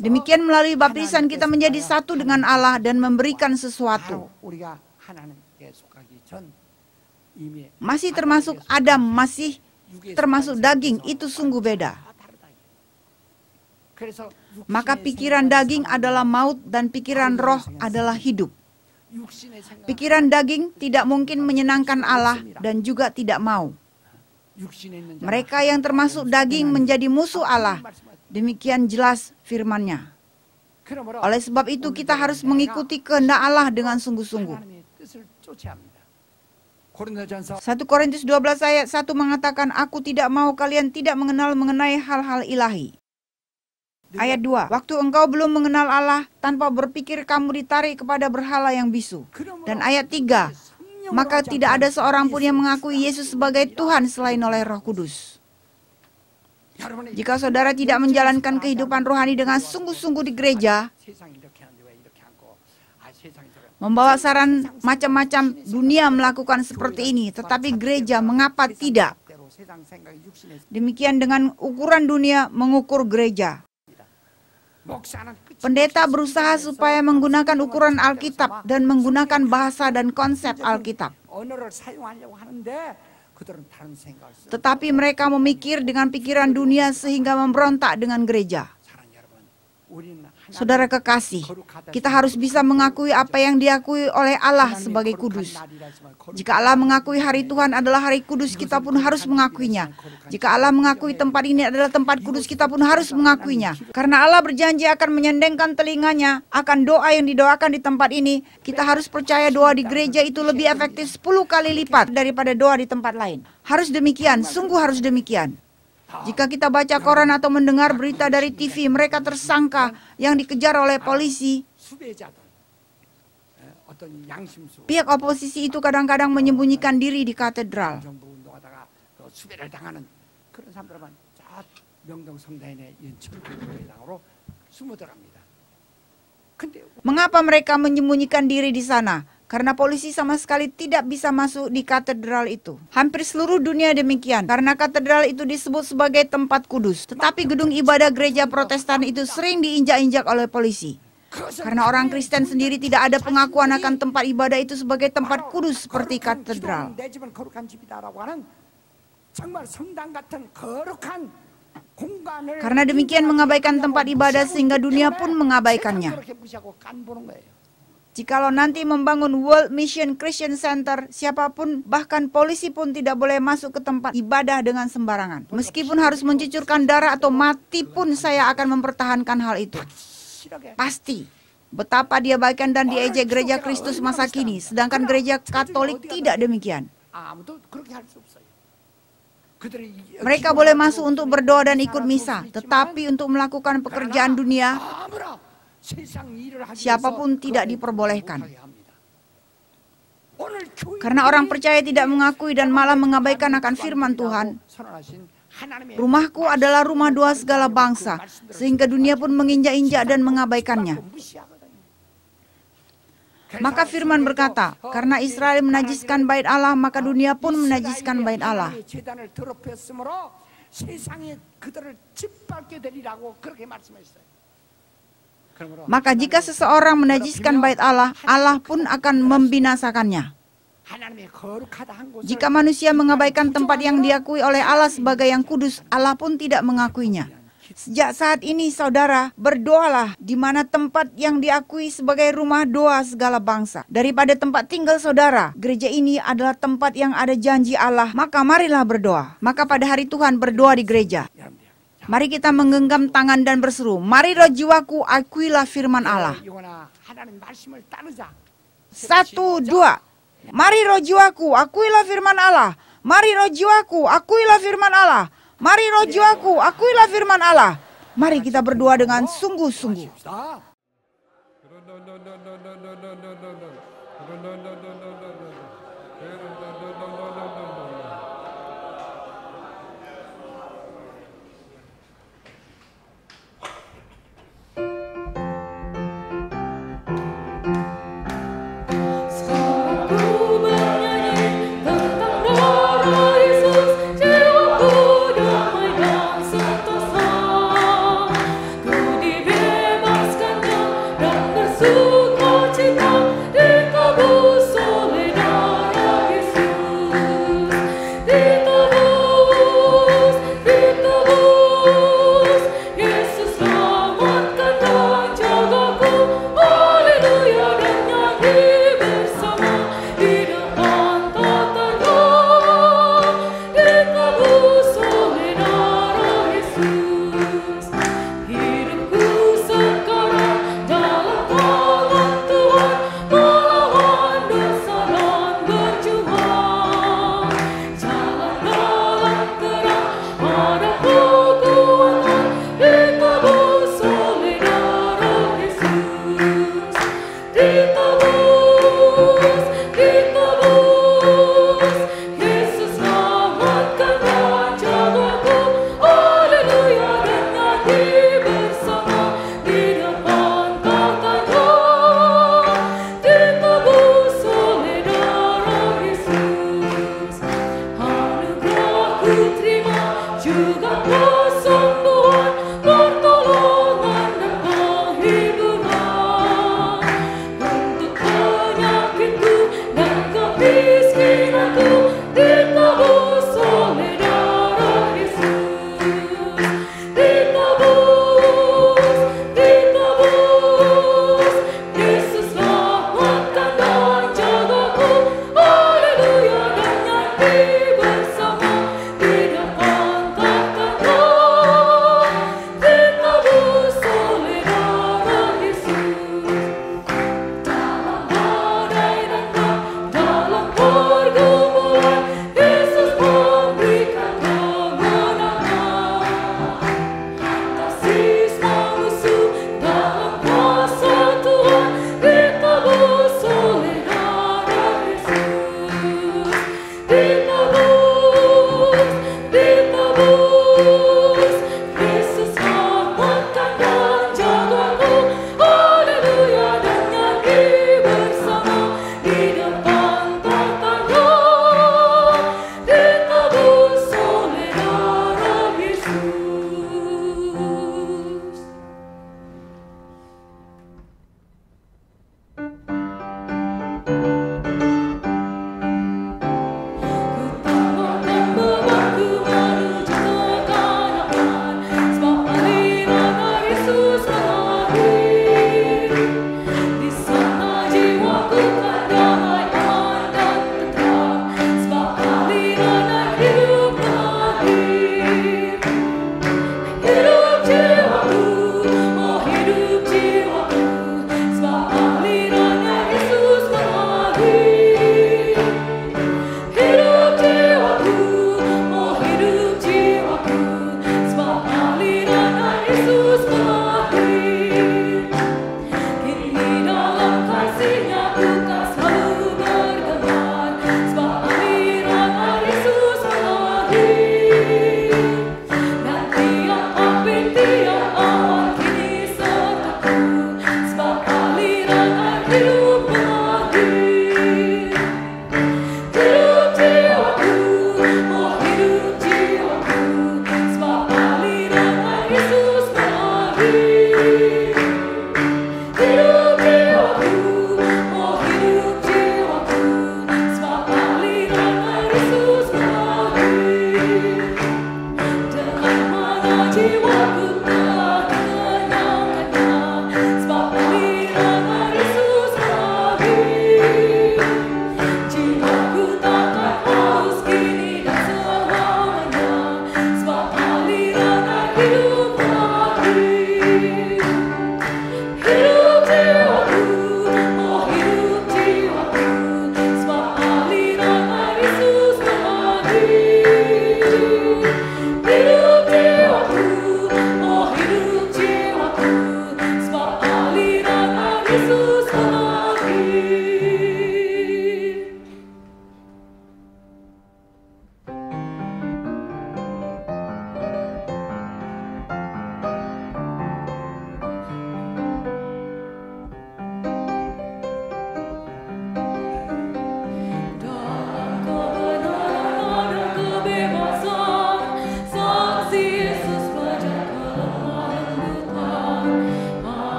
Demikian melalui baptisan kita menjadi satu dengan Allah dan memberikan sesuatu. Masih termasuk Adam, masih termasuk daging, itu sungguh beda. Maka pikiran daging adalah maut dan pikiran roh adalah hidup. Pikiran daging tidak mungkin menyenangkan Allah dan juga tidak mau. Mereka yang termasuk daging menjadi musuh Allah. Demikian jelas firman-Nya. Oleh sebab itu kita harus mengikuti kehendak Allah dengan sungguh-sungguh. 1 Korintus 12 ayat 1 mengatakan, aku tidak mau kalian tidak mengenal mengenai hal-hal ilahi. Ayat 2. Waktu engkau belum mengenal Allah, tanpa berpikir kamu ditarik kepada berhala yang bisu. Dan ayat 3. Maka tidak ada seorang pun yang mengakui Yesus sebagai Tuhan selain oleh Roh Kudus. Jika saudara tidak menjalankan kehidupan rohani dengan sungguh-sungguh di gereja, membawa saran macam-macam dunia melakukan seperti ini, tetapi gereja mengapa tidak? Demikian dengan ukuran dunia mengukur gereja. Pendeta berusaha supaya menggunakan ukuran Alkitab dan menggunakan bahasa dan konsep Alkitab. Tetapi mereka memikir dengan pikiran dunia sehingga memberontak dengan gereja. Saudara kekasih, kita harus bisa mengakui apa yang diakui oleh Allah sebagai kudus. Jika Allah mengakui hari Tuhan adalah hari kudus, kita pun harus mengakuinya. Jika Allah mengakui tempat ini adalah tempat kudus, kita pun harus mengakuinya. Karena Allah berjanji akan menyendengkan telinganya akan doa yang didoakan di tempat ini, kita harus percaya doa di gereja itu lebih efektif 10 kali lipat daripada doa di tempat lain. Harus demikian, sungguh harus demikian. Jika kita baca koran atau mendengar berita dari TV, mereka tersangka yang dikejar oleh polisi. Pihak oposisi itu kadang-kadang menyembunyikan diri di katedral. Mengapa mereka menyembunyikan diri di sana? Karena polisi sama sekali tidak bisa masuk di katedral itu. Hampir seluruh dunia demikian. Karena katedral itu disebut sebagai tempat kudus. Tetapi gedung ibadah gereja Protestan itu sering diinjak-injak oleh polisi. Karena orang Kristen sendiri tidak ada pengakuan akan tempat ibadah itu sebagai tempat kudus seperti katedral. Karena demikian mengabaikan tempat ibadah sehingga dunia pun mengabaikannya. Jikalau nanti membangun World Mission Christian Center, siapapun, bahkan polisi pun tidak boleh masuk ke tempat ibadah dengan sembarangan. Meskipun harus mencucurkan darah atau mati pun saya akan mempertahankan hal itu. Pasti. Betapa dia baikkan dan diejek gereja Kristus masa kini, sedangkan gereja Katolik tidak demikian. Mereka boleh masuk untuk berdoa dan ikut misa, tetapi untuk melakukan pekerjaan dunia, siapapun tidak diperbolehkan. Karena orang percaya tidak mengakui dan malah mengabaikan akan firman Tuhan. Rumahku adalah rumah doa segala bangsa, sehingga dunia pun menginjak-injak dan mengabaikannya. Maka firman berkata, karena Israel menajiskan bait Allah, maka dunia pun menajiskan bait Allah. Maka jika seseorang menajiskan bait Allah, Allah pun akan membinasakannya. Jika manusia mengabaikan tempat yang diakui oleh Allah sebagai yang kudus, Allah pun tidak mengakuinya. Sejak saat ini, saudara, berdoalah di mana tempat yang diakui sebagai rumah doa segala bangsa. Daripada tempat tinggal saudara, gereja ini adalah tempat yang ada janji Allah, maka marilah berdoa. Maka pada hari Tuhan berdoa di gereja. Mari kita menggenggam tangan dan berseru, mari roh jiwaku akuilah firman Allah. 1, 2. Mari roh jiwaku akuilah firman Allah. Mari roh jiwaku akuilah firman Allah. Mari roh jiwaku akuilah firman Allah. Mari kita berdoa dengan sungguh-sungguh. Sukacita di kabusuk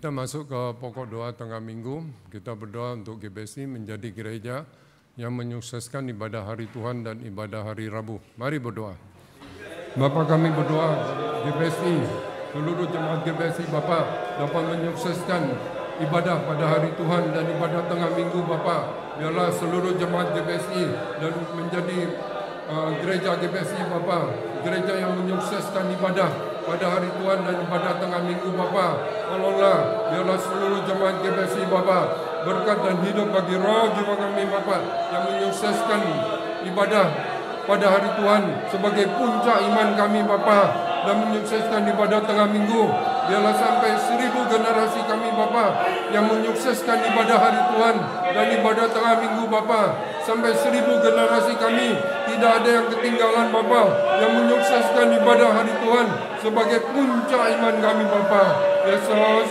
Kita masuk ke pokok doa tengah minggu. Kita berdoa untuk GBSI menjadi gereja yang menyukseskan ibadah hari Tuhan dan ibadah hari Rabu. Mari berdoa. Bapa, kami berdoa GBSI, seluruh jemaat GBSI Bapa dapat menyukseskan ibadah pada hari Tuhan dan ibadah tengah minggu Bapa. Biarlah seluruh jemaat GBSI dan menjadi gereja GBSI Bapa, gereja yang menyukseskan ibadah pada hari Tuhan dan ibadah tengah minggu Bapa. Tolonglah, biarlah seluruh jemaat GBSI Bapa berkat dan hidup bagi roh jiwa kami Bapa yang menyukseskan ibadah pada hari Tuhan sebagai puncak iman kami Bapa dan menyukseskan ibadah tengah minggu. Biarlah sampai 1000 generasi kami Bapa yang menyukseskan ibadah hari Tuhan dan ibadah tengah minggu Bapa. Sampai 1000 generasi kami tidak ada yang ketinggalan Bapa yang menyukseskan ibadah hari Tuhan sebagai puncak iman kami Bapa. Yesus,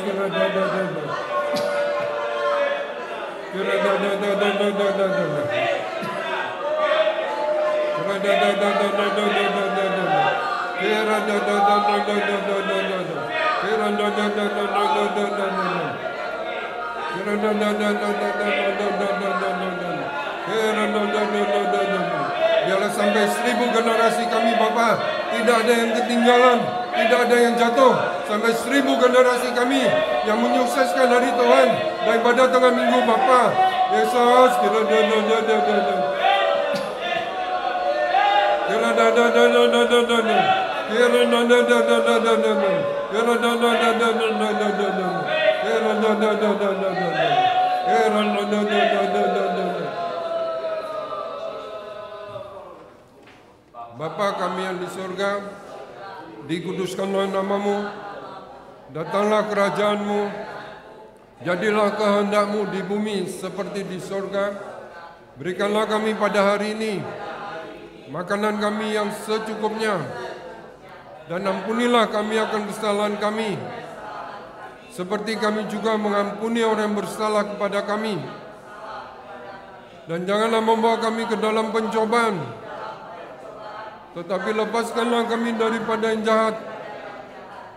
biarlah sampai 1000 generasi kami Bapa tidak ada yang ketinggalan, tidak ada yang jatuh. Sampai 1000 generasi kami yang menyukseskan hari Tuhan dan ibadah tengah minggu Bapa. Yesus, Bapa kami yang di surga, dikuduskanlah namamu, datanglah kerajaan-Mu, jadilah kehendak-Mu di bumi seperti di surga. Berikanlah kami pada hari ini makanan kami yang secukupnya, dan ampunilah kami akan kesalahan kami, seperti kami juga mengampuni orang yang bersalah kepada kami. Dan janganlah membawa kami ke dalam pencobaan, tetapi lepaskanlah kami daripada yang jahat.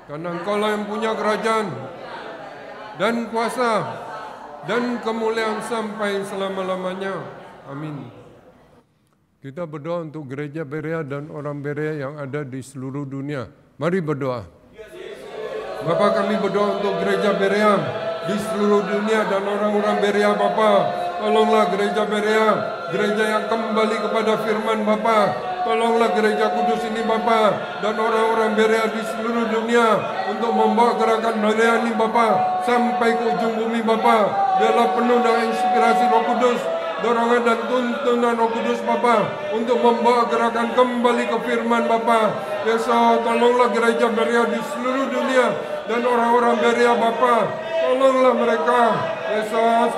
Karena Engkau-lah yang punya kerajaan dan kuasa dan kemuliaan sampai selama-lamanya. Amin. Kita berdoa untuk gereja Berea dan orang Berea yang ada di seluruh dunia. Mari berdoa. Bapa, kami berdoa untuk gereja Berea di seluruh dunia dan orang-orang Berea Bapa. Tolonglah gereja Berea, gereja yang kembali kepada firman Bapa. Tolonglah gereja kudus ini Bapa dan orang-orang Berea di seluruh dunia untuk membawa gerakan Berea ini Bapa sampai ke ujung bumi Bapa. Biarlah penuh dengan inspirasi Roh Kudus, dorongan dan tuntunan Roh Kudus Bapa untuk membawa gerakan kembali ke firman Bapa. Yesus, tolonglah gereja Berea di seluruh dunia dan orang-orang Berea Bapa. Tolonglah mereka. Yesus,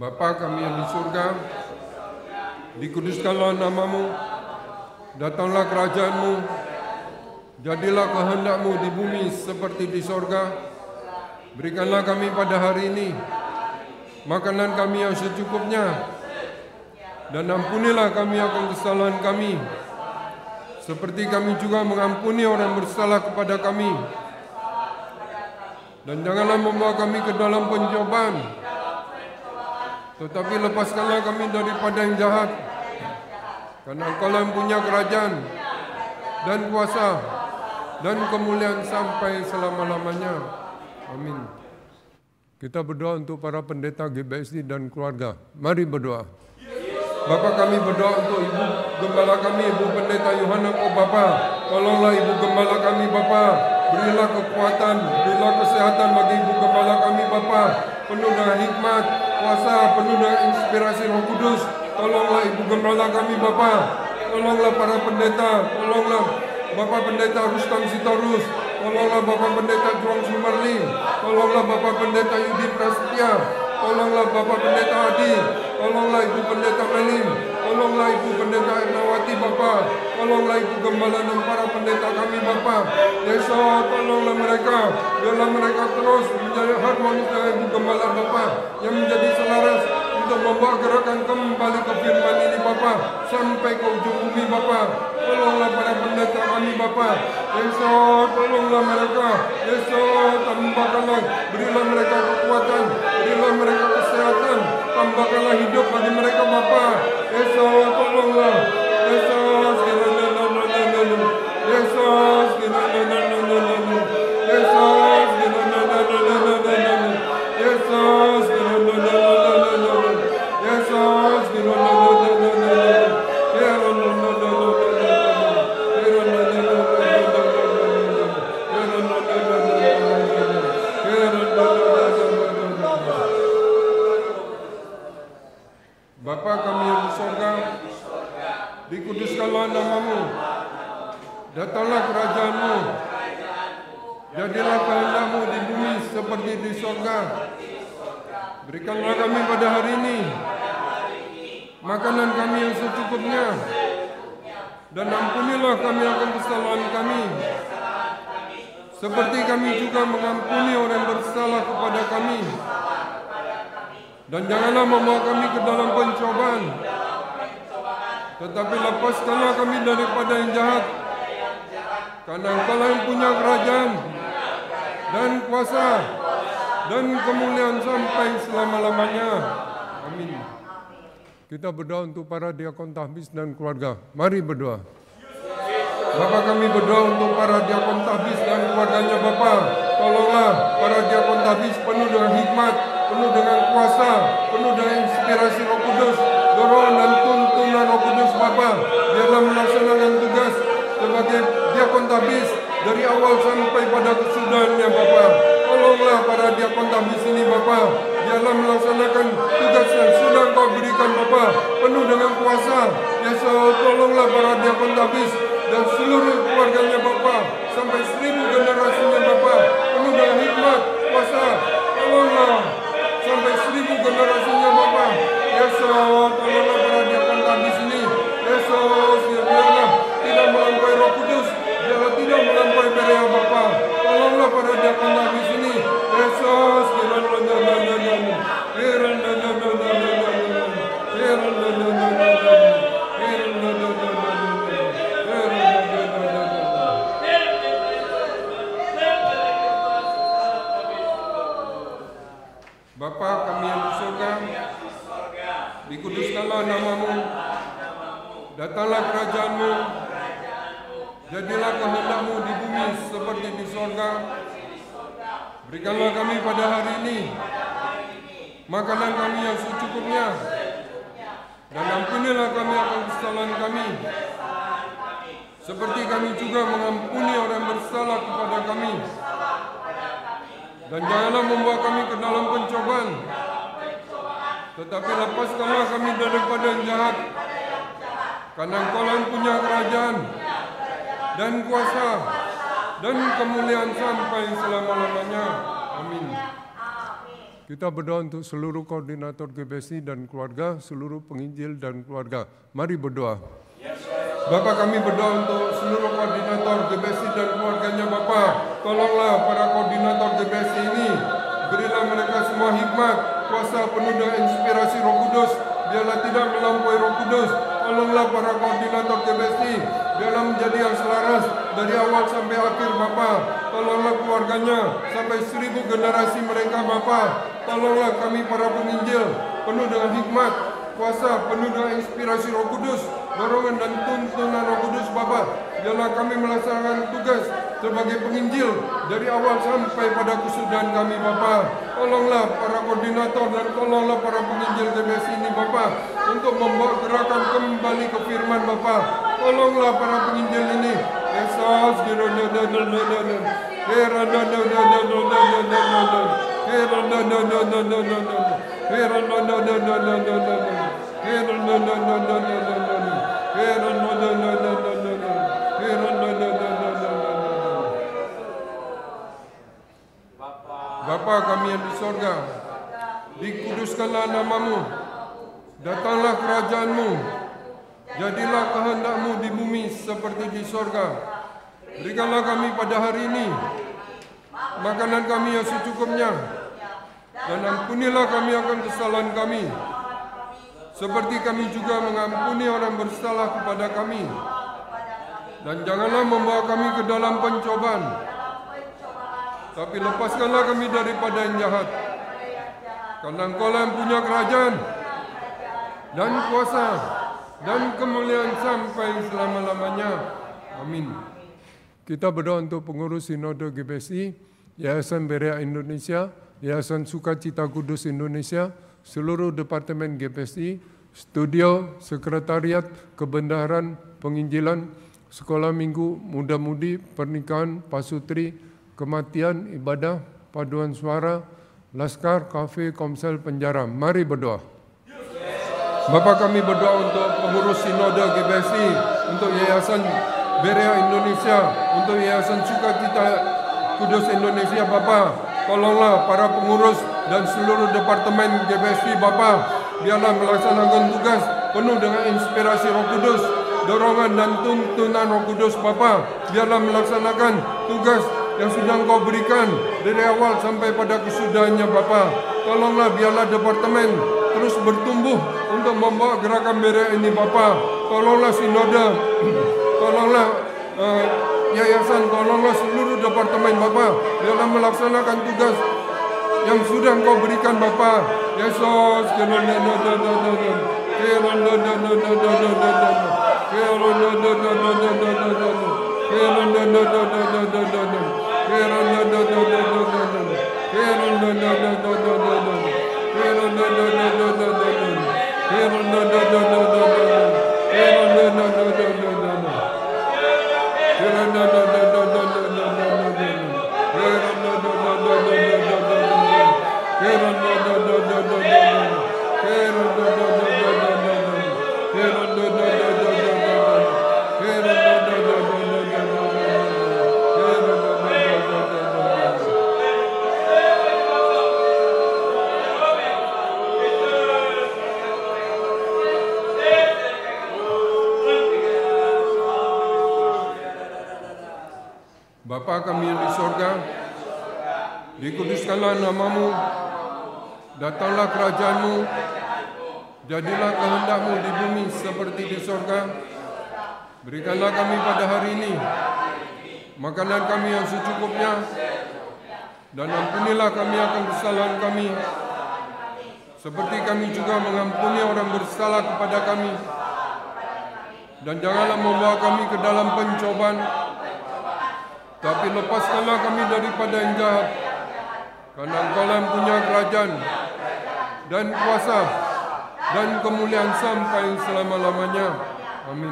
Bapa kami yang di surga, dikuduskanlah namamu, datanglah kerajaan-Mu, jadilah kehendak-Mu di bumi seperti di sorga. Berikanlah kami pada hari ini makanan kami yang secukupnya, dan ampunilah kami akan kesalahan kami, seperti kami juga mengampuni orang bersalah kepada kami. Dan janganlah membawa kami ke dalam pencobaan, tetapi lepaskanlah kami daripada yang jahat. Karena Engkau-lah yang punya kerajaan dan kuasa dan kemuliaan sampai selama-lamanya. Amin. Kita berdoa untuk para pendeta GBSI dan keluarga. Mari berdoa. Bapa, kami berdoa untuk Ibu Gembala kami, Ibu Pendeta Yohana. Oh Bapa, tolonglah Ibu Gembala kami Bapa. Berilah kekuatan, berilah kesehatan bagi Ibu Gembala kami Bapa. penuh dengan hikmat, kuasa, penuh dengan inspirasi Roh Kudus. Tolonglah Ibu Gembala kami Bapa, tolonglah para pendeta, tolonglah Bapak Pendeta Rustam Sitorus, tolonglah Bapak Pendeta Juang Sumarli, tolonglah Bapak Pendeta Yudi Prasetya, tolonglah Bapak Pendeta Adi, tolonglah Ibu Pendeta Melim, tolonglah Ibu Pendeta Ernawati Bapak, tolonglah Ibu Gembala dan para pendeta kami Bapak. Yesus, tolonglah mereka, biarlah mereka terus menjadi harmonis dengan Ibu Gembala Bapak, yang menjadi selaras untuk membawa gerakan kembali ke firman ini Bapak, sampai ke ujung bumi Bapak. Tolonglah para pendeta kami Bapak. Yesus, tolonglah mereka. Yesus, tambahkanlah, berilah mereka kekuatan, berilah mereka kesehatan, tambahkanlah hidup bagi mereka Bapak. Yesus, tolonglah. Yesus, Yesus, Bapa kami yang di sorga, dikuduskanlah namamu, datanglah kerajaan-Mu, jadilah kehendak-Mu di bumi seperti di sorga. Berikanlah kami pada hari ini makanan kami yang secukupnya, dan ampunilah kami akan kesalahan kami, seperti kami juga mengampuni orang yang bersalah kepada kami. Dan janganlah membawa kami ke dalam pencobaan, tetapi lepaskanlah kami daripada yang jahat. Karena Engkau-lah yang punya kerajaan dan kuasa dan kemuliaan sampai selama-lamanya. Amin. Kita berdoa untuk para diakon tahbiz dan keluarga. Mari berdoa. Bapa, kami berdoa untuk para diakon tahbiz dan keluarganya Bapa. Tolonglah para diakon tahbiz penuh dengan hikmat, penuh dengan kuasa, penuh dengan inspirasi Roh Kudus, dorongan dan tuntunan Roh Kudus Bapa. Biarlah melaksanakan tugas sebagai diakon tahbiz dari awal sampai pada kesudahannya Bapa. Tolonglah para diakon tahbiz ini Bapa. Biarlah melaksanakan tugas yang sudah Engkau berikan Bapa, penuh dengan kuasa. Yesus, tolonglah para diakon tahbiz dan seluruh keluarganya Bapa, sampai 1000 generasinya Bapa, penuh dengan hikmat, kuasa. Tolonglah sampai 1000 generasinya Bapa. Yesus, tolonglah para diakon tahbiz ini. Yesus, biarlah tidak melampaui Roh Kudus, biarlah tidak melampaui Berea Bapa. Tolonglah para diakon tahbiz ini. Yesus, Bapa kami yang di surga, dikuduskanlah namamu, datanglah kerajaan-Mu, jadilah kehendak-Mu di bumi seperti di surga. Berikanlah kami pada hari ini makanan kami yang secukupnya, dan ampunilah kami akan kesalahan kami, seperti kami juga mengampuni orang yang bersalah kepada kami. Dan janganlah membawa kami ke dalam pencobaan, tetapi lepaskanlah kami daripada yang jahat. Karena Engkau-lah yang punya kerajaan dan kuasa dan kemuliaan sampai selama-lamanya. Amin. Kita berdoa untuk seluruh koordinator GBSI dan keluarga, seluruh penginjil dan keluarga. Mari berdoa. Bapa, kami berdoa untuk seluruh koordinator GBSI dan keluarganya Bapa. Tolonglah para koordinator GBSI ini. Berilah mereka semua hikmat, kuasa penuh dengan inspirasi Roh Kudus. Biarlah tidak melampaui Roh Kudus. Tolonglah para koordinator GBSI. Biarlah menjadi yang selaras dari awal sampai akhir Bapa. Tolonglah keluarganya sampai 1000 generasi mereka Bapa. Tolonglah kami para penginjil penuh dengan hikmat, kuasa, penuh dengan inspirasi Roh Kudus, dorongan dan tuntunan Roh Kudus Bapa. Biarlah kami melaksanakan tugas sebagai penginjil dari awal sampai pada kesudahan kami Bapa. Tolonglah para koordinator dan tolonglah para penginjil GBSI ini Bapa, untuk membawa gerakan kembali ke firman Bapa. Tolonglah para penginjil ini. Yesus, Bapa kami yang di sorga, dikuduskanlah namamu, datanglah kerajaanmu, jadilah kehendakmu di bumi seperti di sorga. Berikanlah kami pada hari ini makanan kami yang secukupnya, dan ampunilah kami akan kesalahan kami, seperti kami juga mengampuni orang bersalah kepada kami. Dan janganlah membawa kami ke dalam pencobaan, tapi lepaskanlah kami daripada yang jahat. Karena Engkau yang punya kerajaan dan kuasa dan kemuliaan sampai selama-lamanya. Amin. Kita berdoa untuk pengurus Sinode GBSI, Yayasan Berea Indonesia, Yayasan Sukacita Kudus Indonesia, seluruh Departemen GBSI, Studio, Sekretariat, Kebenaran, Penginjilan, Sekolah Minggu, Muda-Mudi, Pernikahan, Pasutri, Kematian, Ibadah, Paduan Suara, Laskar, Kafe, Komsel, Penjara. Mari berdoa. Bapa kami berdoa untuk pengurus Sinode GBSI, untuk Yayasan Berea Indonesia, untuk Yayasan Sukacita Kudus Indonesia. Bapa, tolonglah para pengurus dan seluruh departemen GBSI. Bapa, biarlah melaksanakan tugas penuh dengan inspirasi Roh Kudus, dorongan dan tuntunan Roh Kudus. Bapa, biarlah melaksanakan tugas yang sudah Engkau berikan dari awal sampai pada kesudahannya. Bapa, tolonglah biarlah departemen terus bertumbuh untuk membawa gerakan Berea ini. Bapa, tolonglah Sinode, tolonglah yayasan, tolonglah seluruh departemen. Bapa, biarlah melaksanakan tugas yang sudah Engkau berikan. Bapa, Yesus, Bapa kami yang di sorga, dikuduskanlah namamu, datanglah kerajaanmu, jadilah kehendakmu di bumi seperti di sorga. Berikanlah kami pada hari ini makanan kami yang secukupnya, dan ampunilah kami akan kesalahan kami, seperti kami juga mengampuni orang bersalah kepada kami. Dan janganlah membawa kami ke dalam pencobaan, tapi lepaskanlah kami daripada yang jahat. Karena Engkau yang punya kerajaan dan kuasa dan kemuliaan sampai selama-lamanya. Amin.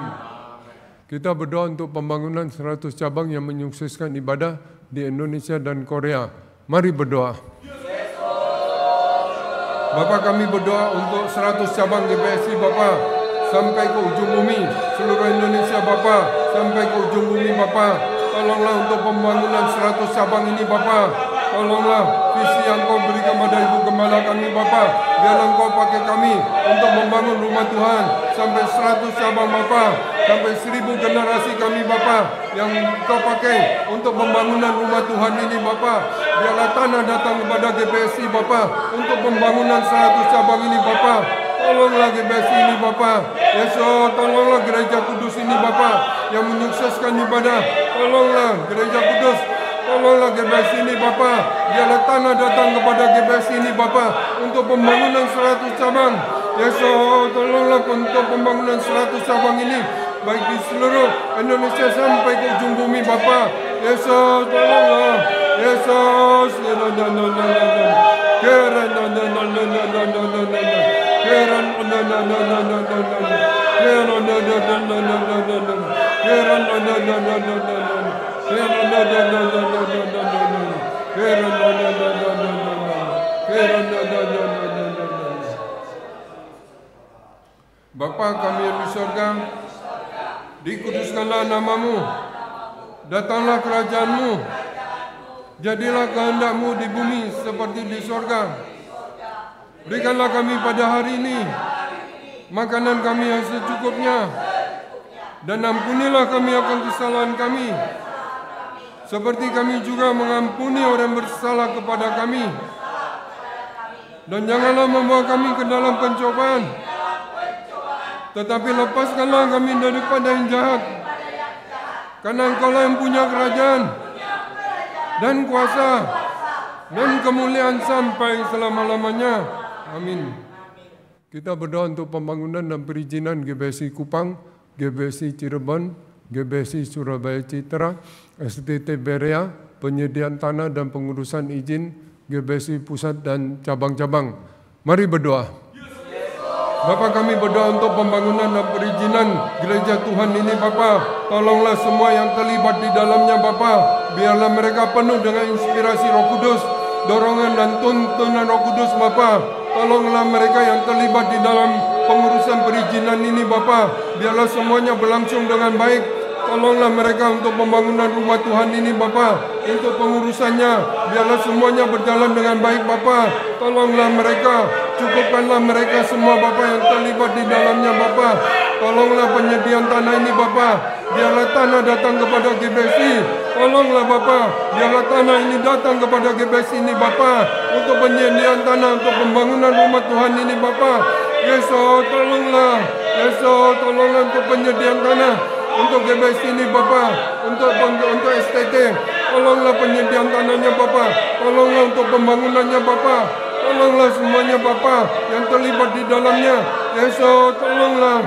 Kita berdoa untuk pembangunan 100 cabang yang menyukseskan ibadah di Indonesia dan Korea. Mari berdoa. Bapa, kami berdoa untuk 100 cabang GBSI Bapa, sampai ke ujung bumi, seluruh Indonesia Bapa, sampai ke ujung bumi Bapa. Tolonglah untuk pembangunan 100 cabang ini Bapa. Tolonglah visi yang Kau berikan kepada Ibu Gembala kami Bapa. Biarlah Engkau pakai kami untuk membangun rumah Tuhan sampai 100 cabang Bapa, sampai 1000 generasi kami Bapa yang Kau pakai untuk pembangunan rumah Tuhan ini Bapa. Biarlah tanah datang kepada GBSI Bapa untuk pembangunan 100 cabang ini Bapa. Tolonglah GBSI ini Bapa. Yesus, tolonglah gereja kudus ini Bapa yang menyukseskan ibadah. Tolonglah gereja kudus, tolonglah GBSI ini Bapa. Biarlah tanah datang kepada GBSI ini Bapa untuk pembangunan 100 cabang. Yesus, tolonglah untuk pembangunan 100 cabang ini, baik di seluruh Indonesia sampai ke ujung bumi Bapa. Yesus, tolonglah. Yesus, Bapa kami yang di sorga, dikuduskanlah namamu, datanglah kerajaanmu, jadilah kehendak-Mu di bumi seperti di sorga. Berikanlah kami pada hari ini makanan kami yang secukupnya, dan ampunilah kami akan kesalahan kami, seperti kami juga mengampuni orang bersalah kepada kami. Dan janganlah membawa kami ke dalam pencobaan, tetapi lepaskanlah kami daripada yang jahat. Karena Engkau-lah yang punya kerajaan dan kuasa dan kemuliaan sampai selama-lamanya. Amin. Kita berdoa untuk pembangunan dan perizinan GBSI Kupang, GBSI Cirebon, GBSI Surabaya Citra, STT Berea, penyediaan tanah dan pengurusan izin GBSI Pusat dan cabang-cabang. Mari berdoa. Bapa, kami berdoa untuk pembangunan dan perizinan gereja Tuhan ini, Bapa. Tolonglah semua yang terlibat di dalamnya, Bapa. Biarlah mereka penuh dengan inspirasi Roh Kudus, dorongan dan tuntunan Roh Kudus, Bapa. Tolonglah mereka yang terlibat di dalam pengurusan perizinan ini, Bapa. Biarlah semuanya berlangsung dengan baik. Tolonglah mereka untuk pembangunan rumah Tuhan ini, Bapa. Untuk pengurusannya, biarlah semuanya berjalan dengan baik, Bapa. Tolonglah mereka, cukupkanlah mereka semua, Bapa, yang terlibat di dalamnya, Bapa. Tolonglah penyediaan tanah ini, Bapa. Biarlah tanah datang kepada GBSI. Tolonglah, Bapa. Biarlah tanah ini datang kepada GBSI ini, Bapa. Untuk penyediaan tanah, untuk pembangunan rumah Tuhan ini, Bapa. Yesus, tolonglah. Yesus, tolonglah untuk penyediaan tanah untuk GBSI ini, Bapa, untuk STT, tolonglah penyediaan tanahnya, Bapa, tolonglah untuk pembangunannya, Bapa, tolonglah semuanya, Bapa, yang terlibat di dalamnya. Yesus, tolonglah.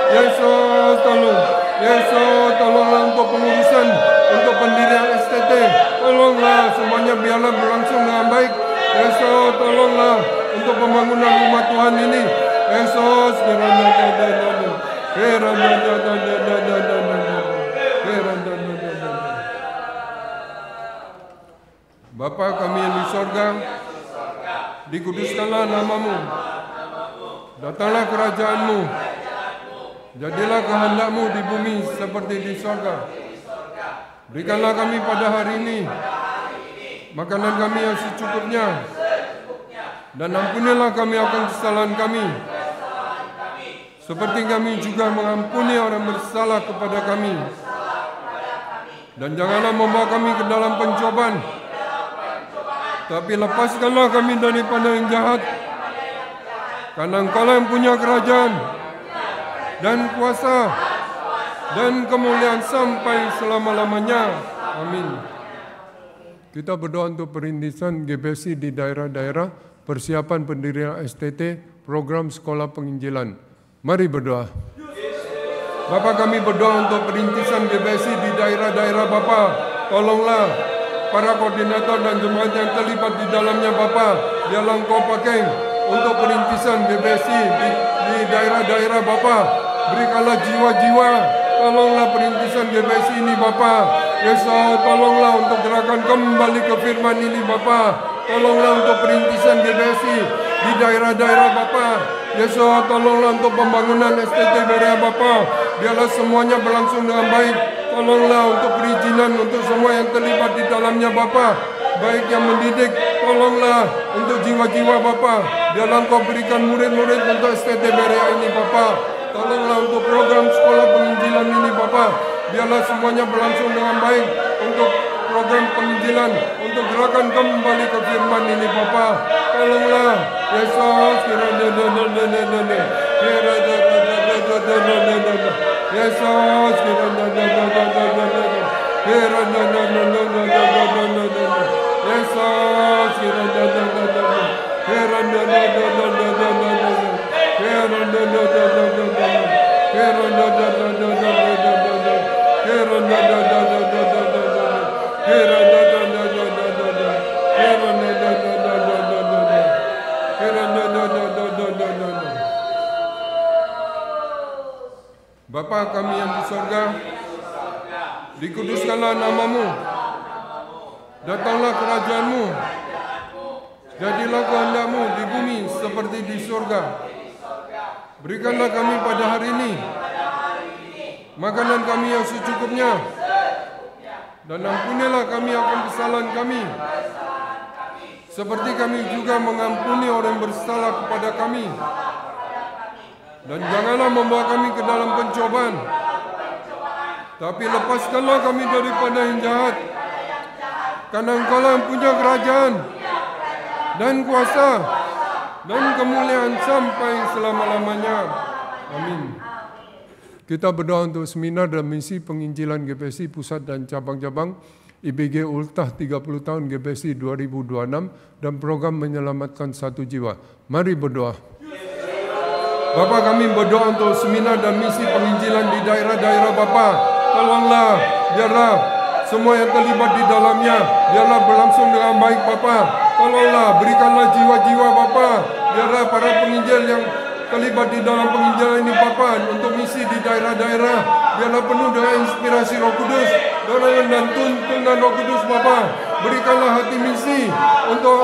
Yesus, tolong. Yesus, tolonglah untuk pengurusan, untuk pendirian STT. Tolonglah semuanya biarlah berlangsung dengan baik. Yesus, tolonglah untuk pembangunan rumah Tuhan ini. Yesus, Bapa kami yang di sorga, dikuduskanlah namamu, datanglah kerajaan-Mu, jadilah kehendak-Mu di bumi seperti di sorga. Berikanlah kami pada hari ini makanan kami yang secukupnya, dan ampunilah kami akan kesalahan kami, seperti kami juga mengampuni orang bersalah kepada kami. Dan janganlah membawa kami ke dalam pencobaan, tapi lepaskanlah kami daripada yang jahat. Karena Engkau-lah yang punya kerajaan dan kuasa dan kemuliaan sampai selama-lamanya. Amin. Kita berdoa untuk perintisan GBSI di daerah-daerah, persiapan pendirian STT, program sekolah penginjilan. Mari berdoa. Bapa, kami berdoa untuk perintisan GBSI di daerah-daerah, Bapa. Tolonglah para koordinator dan jemaat yang terlibat di dalamnya, Bapa. Biarlah Engkau pakai untuk perintisan GBSI di daerah-daerah, Bapa. Berikanlah jiwa-jiwa. Tolonglah perintisan GBSI ini, Bapa. Yesus, tolonglah untuk gerakan kembali ke firman ini, Bapa. Tolonglah untuk perintisan GBSI di daerah-daerah, Bapa. Yesus, tolonglah untuk pembangunan STT Berea, Bapa. Biarlah semuanya berlangsung dengan baik. Tolonglah untuk perizinan untuk semua yang terlibat di dalamnya, Bapa. Baik yang mendidik, tolonglah untuk jiwa-jiwa, Bapa. Biarlah Engkau berikan murid-murid untuk STT Berea ini, Bapa. Tolonglah untuk program sekolah penginjilan ini, Bapa. Biarlah semuanya berlangsung dengan baik untuk program penginjilan, untuk gerakan kembali ke firman ini, Bapa. Tolonglah, Yesus, Bapa kami yang di sorga, dikuduskanlah namamu, Datanglah kerajaan-Mu. Jadilah kehendak-Mu di bumi seperti di surga. Berikanlah kami pada hari ini makanan kami yang secukupnya. Dan ampunilah kami akan kesalahan kami, seperti kami juga mengampuni orang yang bersalah kepada kami. Dan janganlah membawa kami ke dalam pencobaan, tapi lepaskanlah kami daripada yang jahat. Karena Engkau-lah yang punya kerajaan dan kuasa dan kemuliaan sampai selama-lamanya. Amin. Kita berdoa untuk seminar dan misi penginjilan GBSI Pusat dan Cabang-Cabang IBG Ultah 30 tahun GBSI 2026 dan program menyelamatkan 1 jiwa. Mari berdoa. Bapa, kami berdoa untuk seminar dan misi penginjilan di daerah-daerah Bapa. Tolonglah, biarlah semua yang terlibat di dalamnya, biarlah berlangsung dengan baik Bapa. Tolonglah, berikanlah jiwa-jiwa Bapa. Biarlah para penginjil yang terlibat di dalam penginjilan ini Bapa, untuk misi di daerah-daerah, biarlah penuh dengan inspirasi Roh Kudus, dorongan dan tuntunan Roh Kudus Bapa. Berikanlah hati misi untuk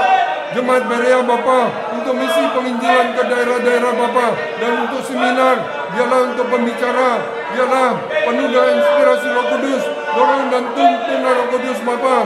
Jemaat Berea Bapa, untuk misi penginjilan ke daerah-daerah Bapa, dan untuk seminar, biarlah untuk pembicara, biarlah penuh dengan inspirasi Roh Kudus, dorongan dan tuntunan Roh Kudus Bapa.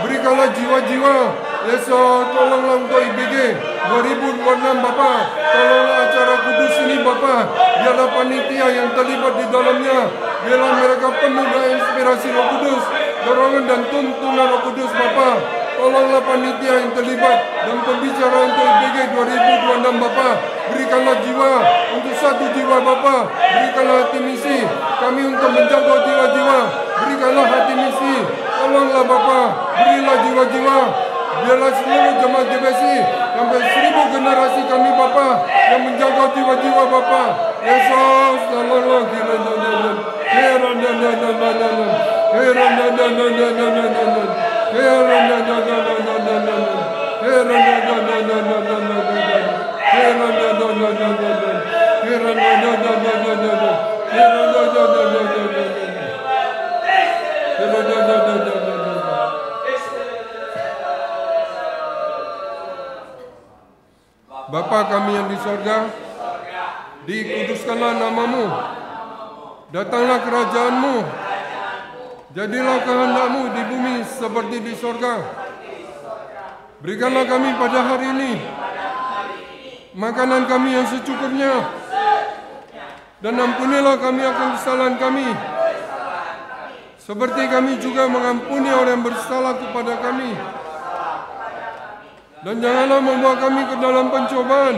Berikanlah jiwa-jiwa. Yesus, tolonglah untuk IBG 2026 Bapa. Tolonglah acara kudus ini Bapa. Biarlah panitia yang terlibat di dalamnya, biarlah mereka penuh dengan inspirasi Roh Kudus, dorongan dan tuntunan Roh Kudus Bapa. Tolonglah panitia yang terlibat dan pembicara untuk IBG 2026 Bapa. Berikanlah jiwa untuk 1 jiwa Bapa. Berikanlah hati misi kami untuk menjaga jiwa-jiwa. Berikanlah hati misi. Tolonglah Bapa. Berilah jiwa-jiwa. Biarlah seluruh jemaat GBSI sampai 1000 generasi kami Bapa yang menjaga jiwa-jiwa Bapa. Yesus, tolonglah Bapa kami yang di sorga, dikuduskanlah nama-Mu, datanglah kerajaan-Mu, jadilah kehendak-Mu di bumi seperti di sorga. Berikanlah kami pada hari ini makanan kami yang secukupnya, dan ampunilah kami akan kesalahan kami, seperti kami juga mengampuni orang yang bersalah kepada kami. Dan janganlah membawa kami ke dalam pencobaan,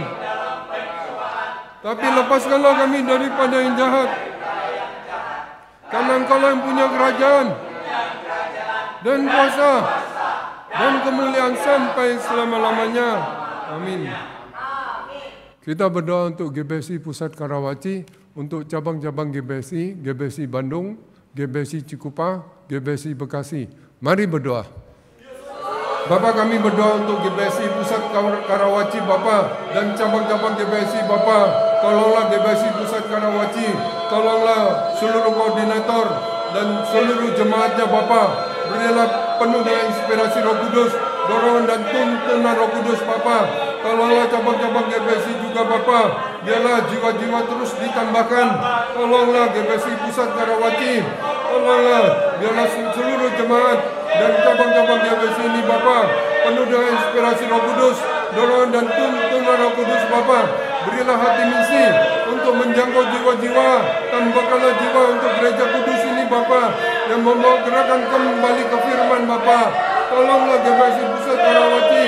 tapi lepaskanlah kami daripada yang jahat. Karena Engkau-lah yang punya kerajaan dan kuasa dan kemuliaan sampai selama-lamanya. Amin. Kita berdoa untuk GBSI Pusat Karawaci, untuk cabang-cabang GBSI, GBSI Bandung, GBSI Cikupa, GBSI Bekasi. Mari berdoa. Bapa, kami berdoa untuk GBSI Pusat Karawaci Bapa dan cabang-cabang GBSI Bapa. Tolonglah GBSI Pusat Karawaci, tolonglah seluruh koordinator dan seluruh jemaatnya Bapa. Berilah penuh dengan inspirasi Roh Kudus, dorongan dan tuntunan Roh Kudus Bapa. Tolonglah cabang-cabang GBSI juga Bapa. Biarlah jiwa-jiwa terus ditambahkan. Tolonglah GBSI Pusat Karawaci. Tolonglah biarlah seluruh jemaat dan cabang-cabang GBSI ini Bapa penuh dengan inspirasi Roh Kudus, dorongan dan tuntunan Roh Kudus Bapa. Berilah hati misi untuk menjangkau jiwa-jiwa, tambahkanlah jiwa untuk gereja kudus ini Bapa, yang membawa gerakan kembali ke firman Bapa. Tolonglah GBSI Pusat Karawaci,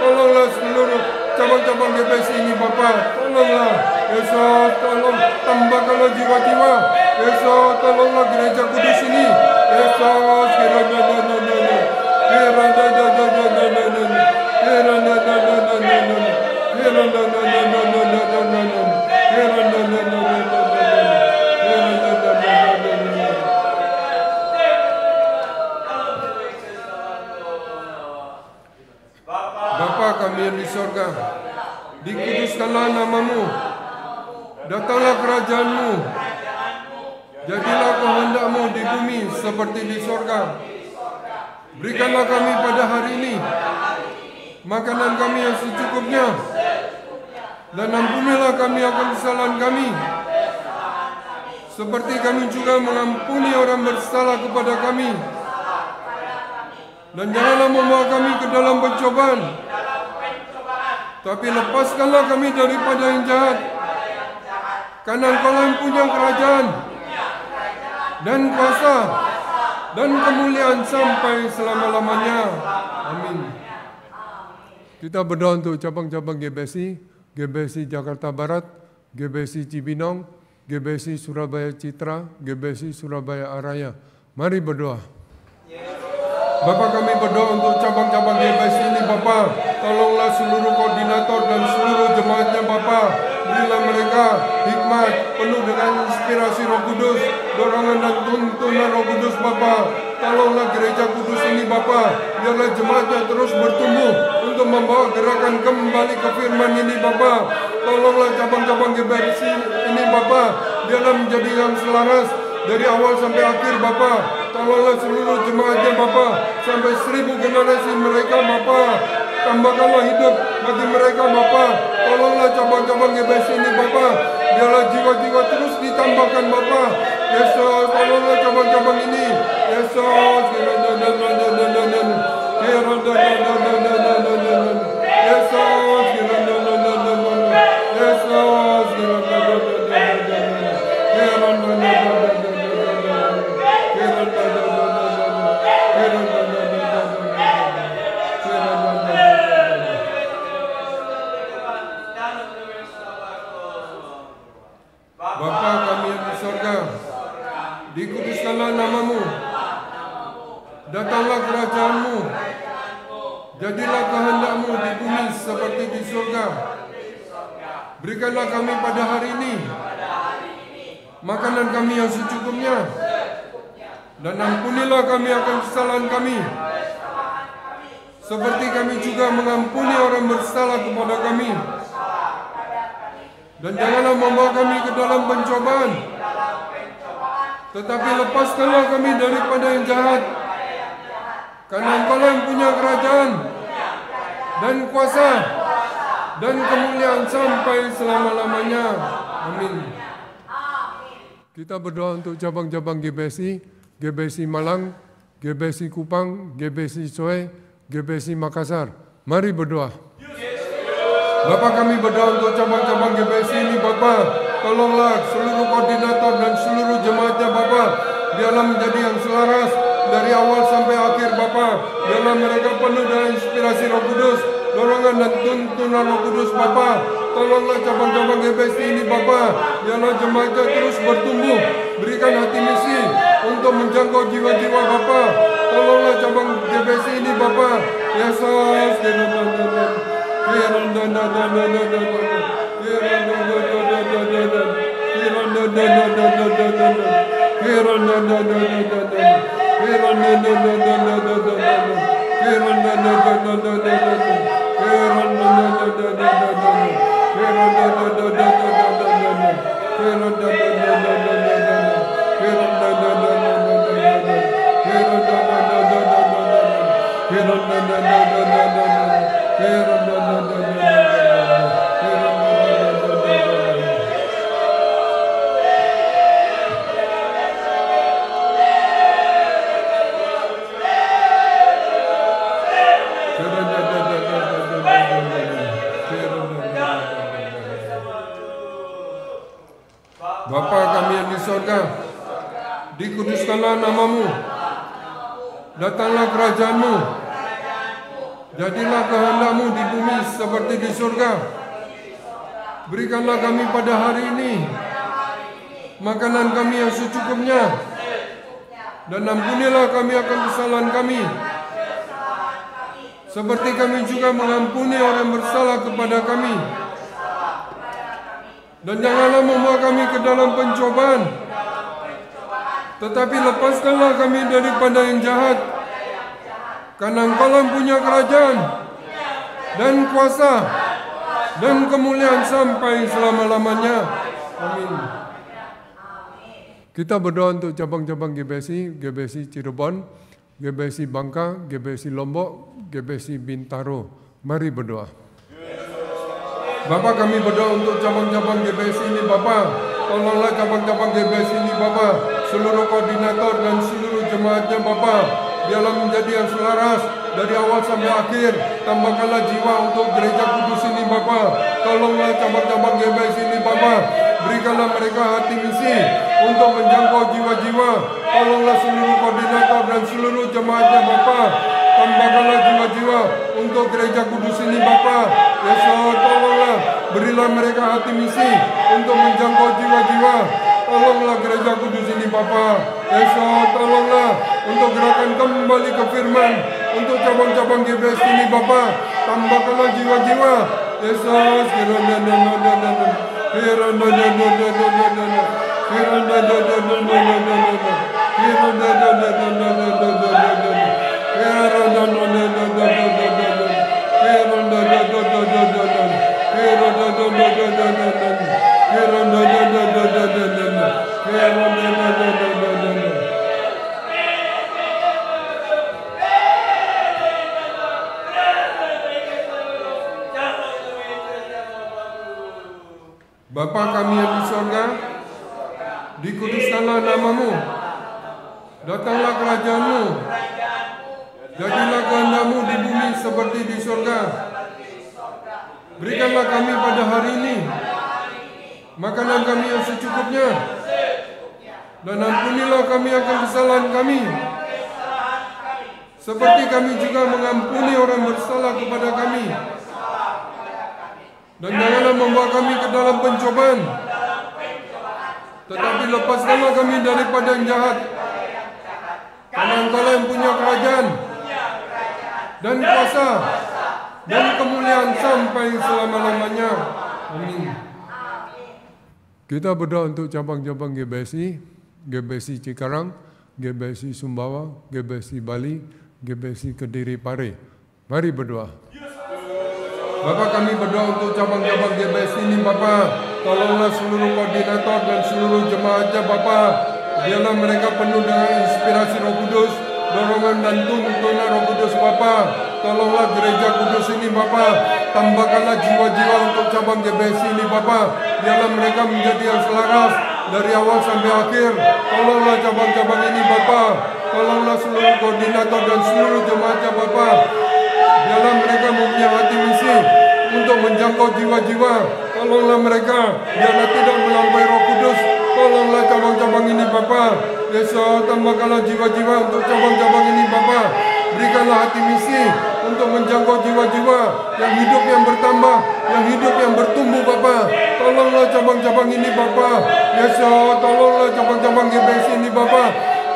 tolonglah seluruh cabang-cabang GBSI ini Bapa. Tolonglah Yesus, tolong tambahkanlah jiwa-jiwa. Yesus, tolonglah gereja kudus ini. Yesus, Bapa kami yang di sorga, dikuduskanlah nama-Mu, datanglah kerajaan-Mu, jadilah kehendak-Mu di bumi seperti di sorga. Berikanlah kami pada hari ini makanan kami yang secukupnya, dan ampunilah kami akan kesalahan kami, seperti kami juga mengampuni orang bersalah kepada kami. Dan janganlah membawa kami ke dalam pencobaan, tapi lepaskanlah kami daripada yang jahat. Karena Engkau yang punya kerajaan dan kuasa dan kemuliaan sampai selama-lamanya. Amin. Kita berdoa untuk cabang-cabang GBSI, GBSI Jakarta Barat, GBSI Cibinong, GBSI Surabaya Citra, GBSI Surabaya Araya. Mari berdoa. Bapa, kami berdoa untuk cabang-cabang GBSI ini, Bapa. Tolonglah seluruh koordinator dan seluruh jemaatnya, Bapa. Berilah mereka hikmat penuh dengan inspirasi Roh Kudus, dorongan dan tuntunan Roh Kudus, Bapa. Tolonglah gereja kudus ini, Bapa. Biarlah jemaatnya terus bertumbuh untuk membawa gerakan kembali ke firman ini, Bapa. Tolonglah cabang-cabang GBSI ini, Bapa. Biarlah menjadi yang selaras dari awal sampai akhir, Bapa. Tolonglah seluruh jemaatnya, Bapa, sampai 1000 generasi mereka, Bapa. Tambahkanlah hidup bagi mereka, Bapa. Tolonglah cabang-cabang GBSI ini, Bapa. Biarlah jiwa-jiwa terus ditambahkan, Bapa. Yesus, tolonglah cabang-cabang ini. Yesus, Bapa kami yang di sorga, dikuduskanlah namamu, datanglah kerajaanmu, jadilah kehendakmu di bumi seperti di surga. Berikanlah kami pada hari ini makanan kami yang secukupnya, dan ampunilah kami akan kesalahan kami, seperti kami juga mengampuni orang bersalah kepada kami. Dan janganlah membawa kami ke dalam pencobaan, tetapi lepaskanlah kami daripada yang jahat. Karena Engkau yang punya kerajaan dan kuasa dan kemuliaan sampai selama-lamanya. Amin. Kita berdoa untuk cabang-cabang GBSI, GBSI Malang, GBSI Kupang, GBSI Soe, GBSI Makassar. Mari berdoa. Bapa, kami berdoa untuk cabang-cabang GBSI ini, Bapa. Tolonglah seluruh koordinator dan seluruh jemaatnya, Bapa. Biarlah menjadi yang selaras dari awal sampai akhir, Bapa. Biarlah mereka penuh dengan inspirasi Roh Kudus, dorongan dan tuntunan Roh Kudus, Bapa. Tolonglah cabang-cabang GBSI ini, Bapa. Biarlah jemaatnya terus bertumbuh. Berikan hati misi untuk menjangkau jiwa-jiwa, Bapa. Tolonglah cabang GBSI ini, Bapa. Yesus, Bapa kami yang di sorga, dikuduskanlah namamu, datanglah kerajaanmu, jadilah kehendakmu di bumi seperti di surga. Berikanlah kami pada hari ini makanan kami yang secukupnya, dan ampunilah kami akan kesalahan kami, seperti kami juga mengampuni orang bersalah kepada kami. Dan janganlah membawa kami ke dalam pencobaan, tetapi lepaskanlah kami daripada yang jahat. Karena Engkau yang punya kerajaan dan kuasa dan kemuliaan sampai selama-lamanya. Amin. Kita berdoa untuk cabang-cabang GBSI, GBSI Cirebon, GBSI Bangka, GBSI Lombok, GBSI Bintaro. Mari berdoa. Bapa, kami berdoa untuk cabang-cabang GBSI ini Bapa. Tolonglah cabang-cabang GBSI ini Bapa. Seluruh koordinator dan seluruh jemaatnya Bapa. Biarlah menjadi yang selaras dari awal sampai akhir. Tambahkanlah jiwa untuk gereja kudus ini Bapa. Tolonglah cabang-cabang GBSI ini Bapa. Berikanlah mereka hati misi untuk menjangkau jiwa-jiwa. Tolonglah seluruh koordinator dan seluruh jemaatnya Bapa. Tambahkanlah jiwa-jiwa untuk gereja kudus ini Bapa. Yesus, tolonglah, berilah mereka hati misi untuk menjangkau jiwa-jiwa. Tolonglah gereja kudus ini Bapa. Yesus, tolonglah untuk gerakan kembali ke firman untuk cabang-cabang GBS ini Bapa. Tambahkanlah jiwa-jiwa. Yesus, Bapa kami yang di sorga, dikuduskanlah namamu, datanglah kerajaanmu, jadilah kehendak-Mu di bumi seperti di sorga. Berikanlah kami pada hari ini makanan kami yang secukupnya, dan ampunilah kami akan kesalahan kami, seperti kami juga mengampuni orang bersalah kepada kami. Dan janganlah membawa kami ke dalam pencobaan, tetapi lepaskanlah kami daripada yang jahat. Karena Engkau-lah yang punya kerajaan dan kuasa dan kemuliaan sampai selama-lamanya. Amin. Kita berdoa untuk cabang-cabang GBSI, GBSI Cikarang, GBSI Sumbawa, GBSI Bali, GBSI Kediri Pare. Mari berdoa. Bapa, kami berdoa untuk cabang-cabang GBSI ini Bapa. Tolonglah seluruh koordinator dan seluruh jemaatnya Bapa. Biarlah mereka penuh dengan inspirasi Roh Kudus, dorongan dan tuntunan Roh Kudus Bapa. Tolonglah gereja kudus ini Bapa. Tambahkanlah jiwa-jiwa untuk cabang GBSI ini Bapa. Biarlah mereka menjadi yang selaras dari awal sampai akhir. Tolonglah cabang-cabang ini Bapa. Tolonglah seluruh koordinator dan seluruh jemaatnya Bapa. Biarlah mereka mempunyai hati misi untuk menjangkau jiwa-jiwa. Tolonglah mereka, biarlah tidak melampaui Roh Kudus. Tolonglah cabang-cabang ini Bapa. Yesus, tambahkanlah jiwa-jiwa untuk cabang-cabang ini Bapa. Berikanlah hati misi untuk menjangkau jiwa-jiwa yang hidup yang bertambah, yang hidup yang bertumbuh Bapa. Tolonglah cabang-cabang ini Bapa. Yesus, tolonglah cabang-cabang GBS ini Bapa.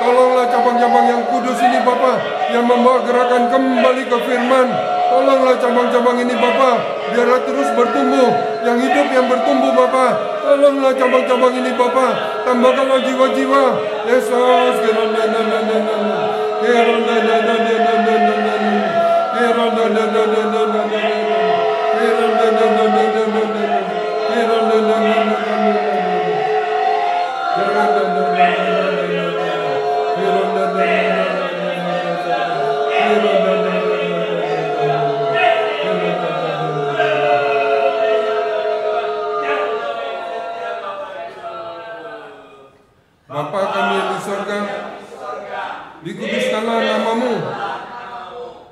Tolonglah cabang-cabang yang kudus ini Bapa, yang membawa gerakan kembali ke firman. Tolonglah cabang-cabang ini Bapa, biarlah terus bertumbuh, yang hidup yang bertumbuh Bapa. Tolonglah cabang-cabang ini Bapa, tambahkanlah jiwa-jiwa. Yesus, Bapa kami yang di sorga, dikuduskanlah namamu,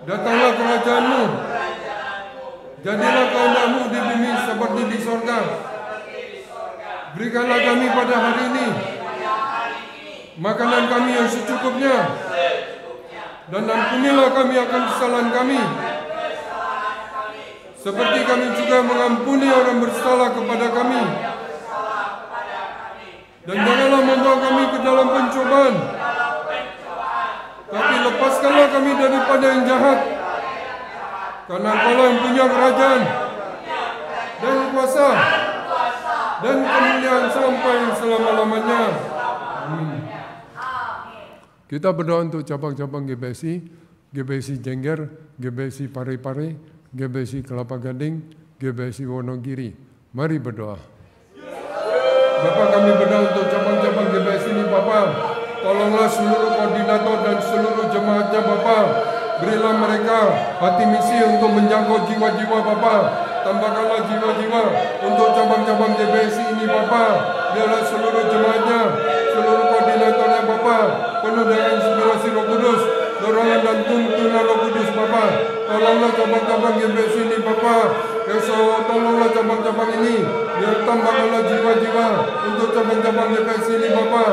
datanglah kerajaan-Mu, jadilah kehendak-Mu di bumi seperti di sorga. Berikanlah kami pada hari ini makanan kami yang secukupnya, dan ampunilah kami akan kesalahan kami, seperti kami juga mengampuni orang bersalah kepada kami. Dan janganlah membawa kami ke dalam pencobaan, tapi lepaskanlah kami daripada yang jahat. Karena Engkau-lah yang punya kerajaan dan kuasa dan kemuliaan sampai selama-lamanya. Amin. Kita berdoa untuk cabang-cabang GBSI, GBSI Jengger, GBSI Pare-Pare, GBSI Kelapa Gading, GBSI Wonogiri. Mari berdoa. Bapa, kami berdoa untuk cabang-cabang GBS ini Bapa. Tolonglah seluruh koordinator dan seluruh jemaatnya Bapa. Berilah mereka hati misi untuk menjangkau jiwa-jiwa Bapa. Tambahkanlah jiwa-jiwa untuk cabang-cabang GBSI ini Bapa. Biarlah seluruh jemaatnya, seluruh koordinatornya Bapa penuh dengan inspirasi Roh Kudus, dorongan dan tuntunan Roh Kudus Bapa. Tolonglah cabang-cabang GBSI ini Bapa. Tolonglah cabang-cabang ini. Biar tambahkanlah jiwa-jiwa untuk cabang-cabang GBSI ini Bapa,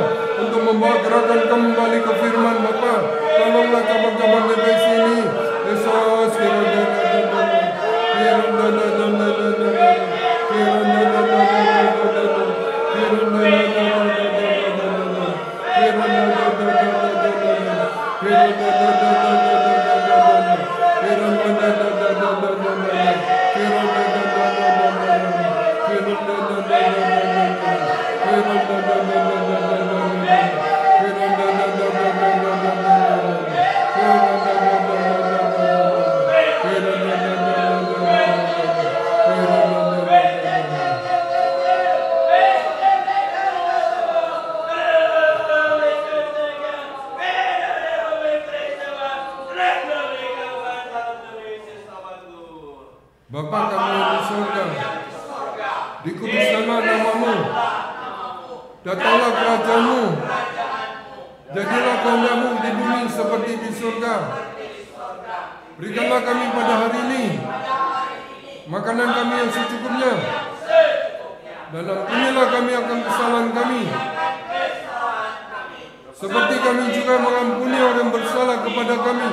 untuk membawa gerakan kembali ke firman Bapa. Tolonglah cabang-cabang GBSI ini. Yesus Bapa kami yang di surga, dikuduskanlah namamu, datanglah kerajaan-Mu, jadilah kehendak-Mu di bumi seperti di surga. Berikanlah kami pada hari ini makanan kami yang secukupnya, dan ampunilah kami akan kesalahan kami, seperti kami juga mengampuni orang bersalah kepada kami.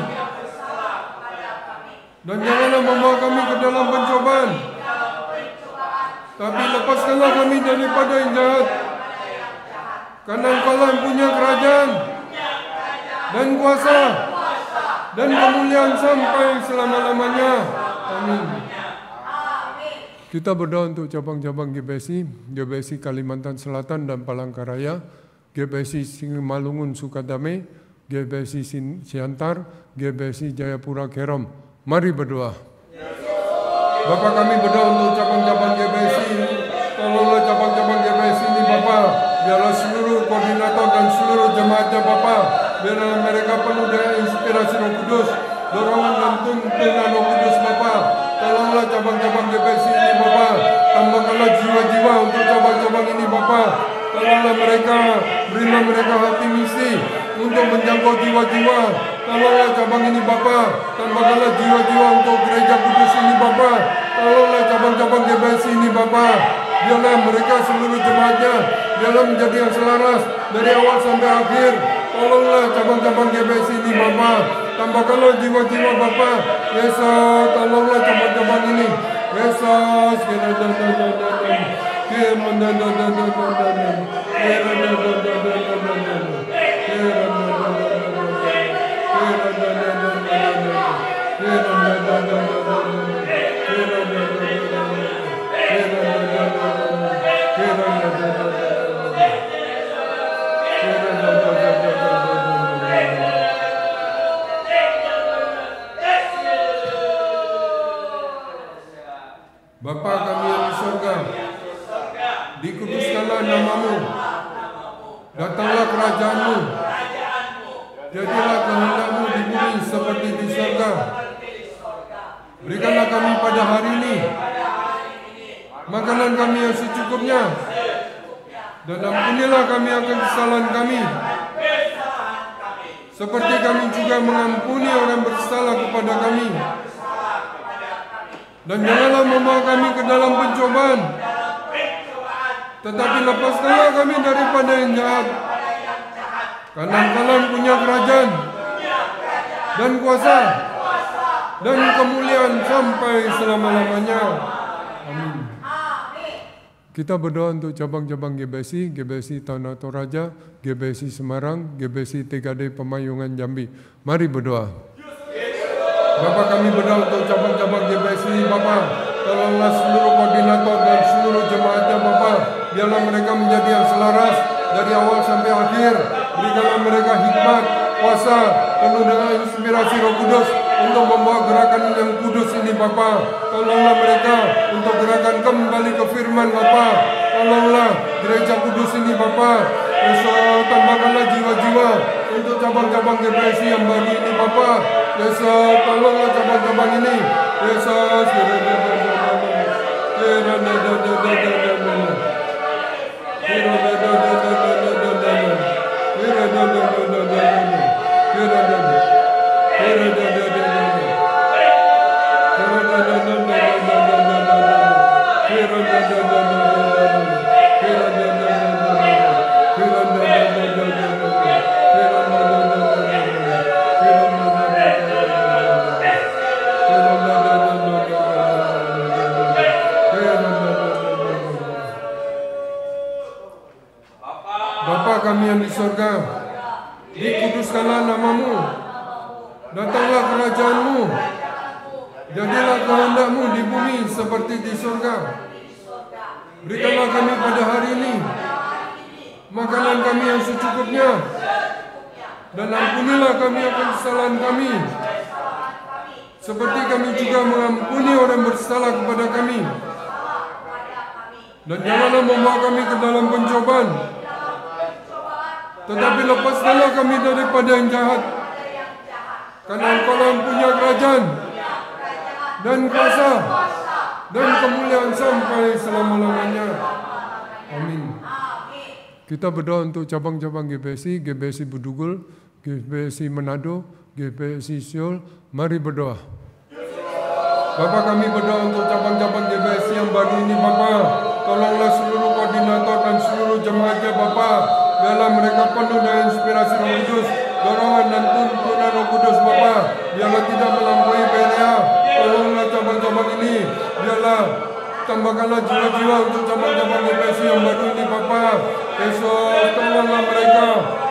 Dan janganlah membawa kami ke dalam pencobaan, tapi lepaskanlah kami daripada yang jahat. Karena Engkau-lah yang punya kerajaan dan kuasa dan kemuliaan sampai selama-lamanya. Amin. Kita berdoa untuk cabang-cabang GBSI, GBSI Kalimantan Selatan dan Palangkaraya, GBSI Singamalungun Sukadame, GBSI Siantar, GBSI Jayapura Kerom. Mari berdoa. Bapa kami berdoa untuk cabang-cabang GBSI. Tolonglah cabang-cabang GBSI ini Bapa. Biarlah seluruh koordinator dan seluruh jemaatnya Bapa. Biarlah mereka penuh dengan inspirasi Roh Kudus, dorongan dan tuntunan Roh Kudus Bapa. Tolonglah cabang-cabang GBSI ini Bapa. Tambahkanlah jiwa-jiwa untuk cabang-cabang ini Bapa. Tolonglah mereka, berilah mereka hati misi untuk menjangkau jiwa-jiwa. Tolonglah cabang ini Bapa. Tambahkanlah jiwa-jiwa untuk gereja kudus ini Bapa. Tolonglah cabang-cabang GBSI ini Bapa. Biarlah mereka seluruh jemaatnya, biarlah menjadi yang selaras dari awal sampai akhir. Tolonglah cabang-cabang GBSI ini Bapa. Tambahkanlah jiwa-jiwa Bapa. Yesus, tolonglah cabang-cabang ini. Yesus, Bapa kami yang di surga, dikuduskanlah namamu, datanglah kerajaan-Mu, jadilah kehendak-Mu di bumi seperti di surga. Berikanlah kami pada hari ini makanan kami yang secukupnya, dan ampunilah kami akan kesalahan kami, seperti kami juga mengampuni orang bersalah kepada kami. Dan janganlah membawa kami ke dalam pencobaan, tetapi lepaskanlah kami daripada yang jahat. Karena Engkau punya kerajaan dan kuasa dan kemuliaan sampai selama-lamanya. Amin. Kita berdoa untuk cabang-cabang GBSI, GBSI Tanah Toraja, GBSI Semarang, GBSI TKD Pemayungan Jambi. Mari berdoa. Bapa kami berdoa untuk cabang-cabang GBSI Bapa. Tolonglah seluruh koordinator dan seluruh jemaatnya Bapa. Biarlah mereka menjadi yang selaras dari awal sampai akhir. Berikanlah mereka hikmat, kuasa, penuh dengan inspirasi Roh Kudus untuk membawa gerakan yang kudus ini Bapa. Tolonglah mereka untuk gerakan kembali ke firman Bapa. Tolonglah gereja kudus ini Bapa. Yesus, tambahkanlah jiwa-jiwa untuk cabang-cabang GBSI yang baru ini Bapa. Yesus, tolonglah cabang-cabang ini. Yesus, Bapa kami yang di surga, dikuduskanlah namamu, datanglah kerajaanmu, jadilah kehendak-mu di bumi seperti di surga. Berikanlah kami pada hari ini makanan kami yang secukupnya, dan ampunilah kami akan kesalahan kami, seperti kami juga mengampuni orang bersalah kepada kami. Dan janganlah membawa kami ke dalam pencobaan, tetapi lepaskanlah kami daripada yang jahat. Karena Engkau yang punya kerajaan dan kuasa dan kemuliaan sampai selama-lamanya. Amin. Kita berdoa untuk cabang-cabang GBSI, GBSI Bedugul, GBSI Manado, GBSI Seoul. Mari berdoa. Bapa, kami berdoa untuk cabang-cabang GBSI yang baru ini Bapa. Tolonglah seluruh koordinator dan seluruh jemaatnya Bapa. Biarlah mereka penuh dengan inspirasi Roh Kudus, dorongan dan tuntunan Roh Kudus Bapa. Biarlah tidak melampaui PNA. Tolonglah cabang-cabang ini. Biarlah tambahkanlah jiwa-jiwa untuk cabang-cabang GBSI yang baru ini Bapa. Yesus, tolonglah mereka.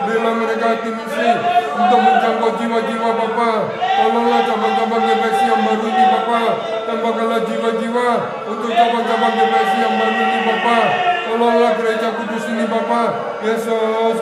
Berilah mereka hati misi untuk menjangkau jiwa-jiwa Bapa. Tolonglah cabang-cabang GBSI yang baru ini Bapa. Tambahkanlah jiwa-jiwa untuk cabang-cabang GBSI yang baru ini Bapa. Tolonglah gereja kudus ini Bapa. Yesus,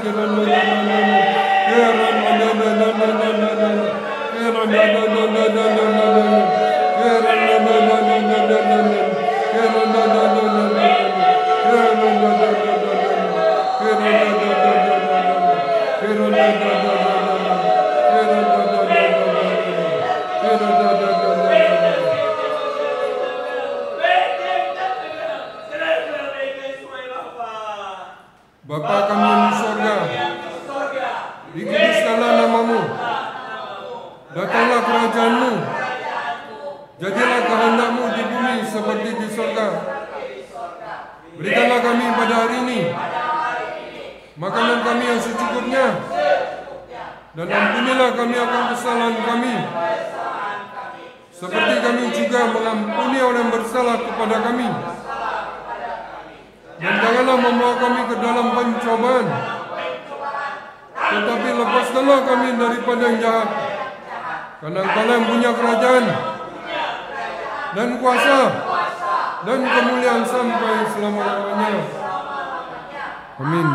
Bapa kami yang di surga, dikuduskanlah namamu, datanglah kerajaanmu, jadilah kehendak-mu di bumi seperti di surga. Berikanlah kami pada hari ini makanan kami yang secukupnya, dan ampunilah kami akan kesalahan kami, seperti kami juga mengampuni orang bersalah kepada kami. Dan janganlah membawa kami ke dalam pencobaan, tetapi lepaskanlah kami daripada yang jahat. Karena Engkau yang punya kerajaan dan kuasa dan kemuliaan sampai selama-lamanya. Amin.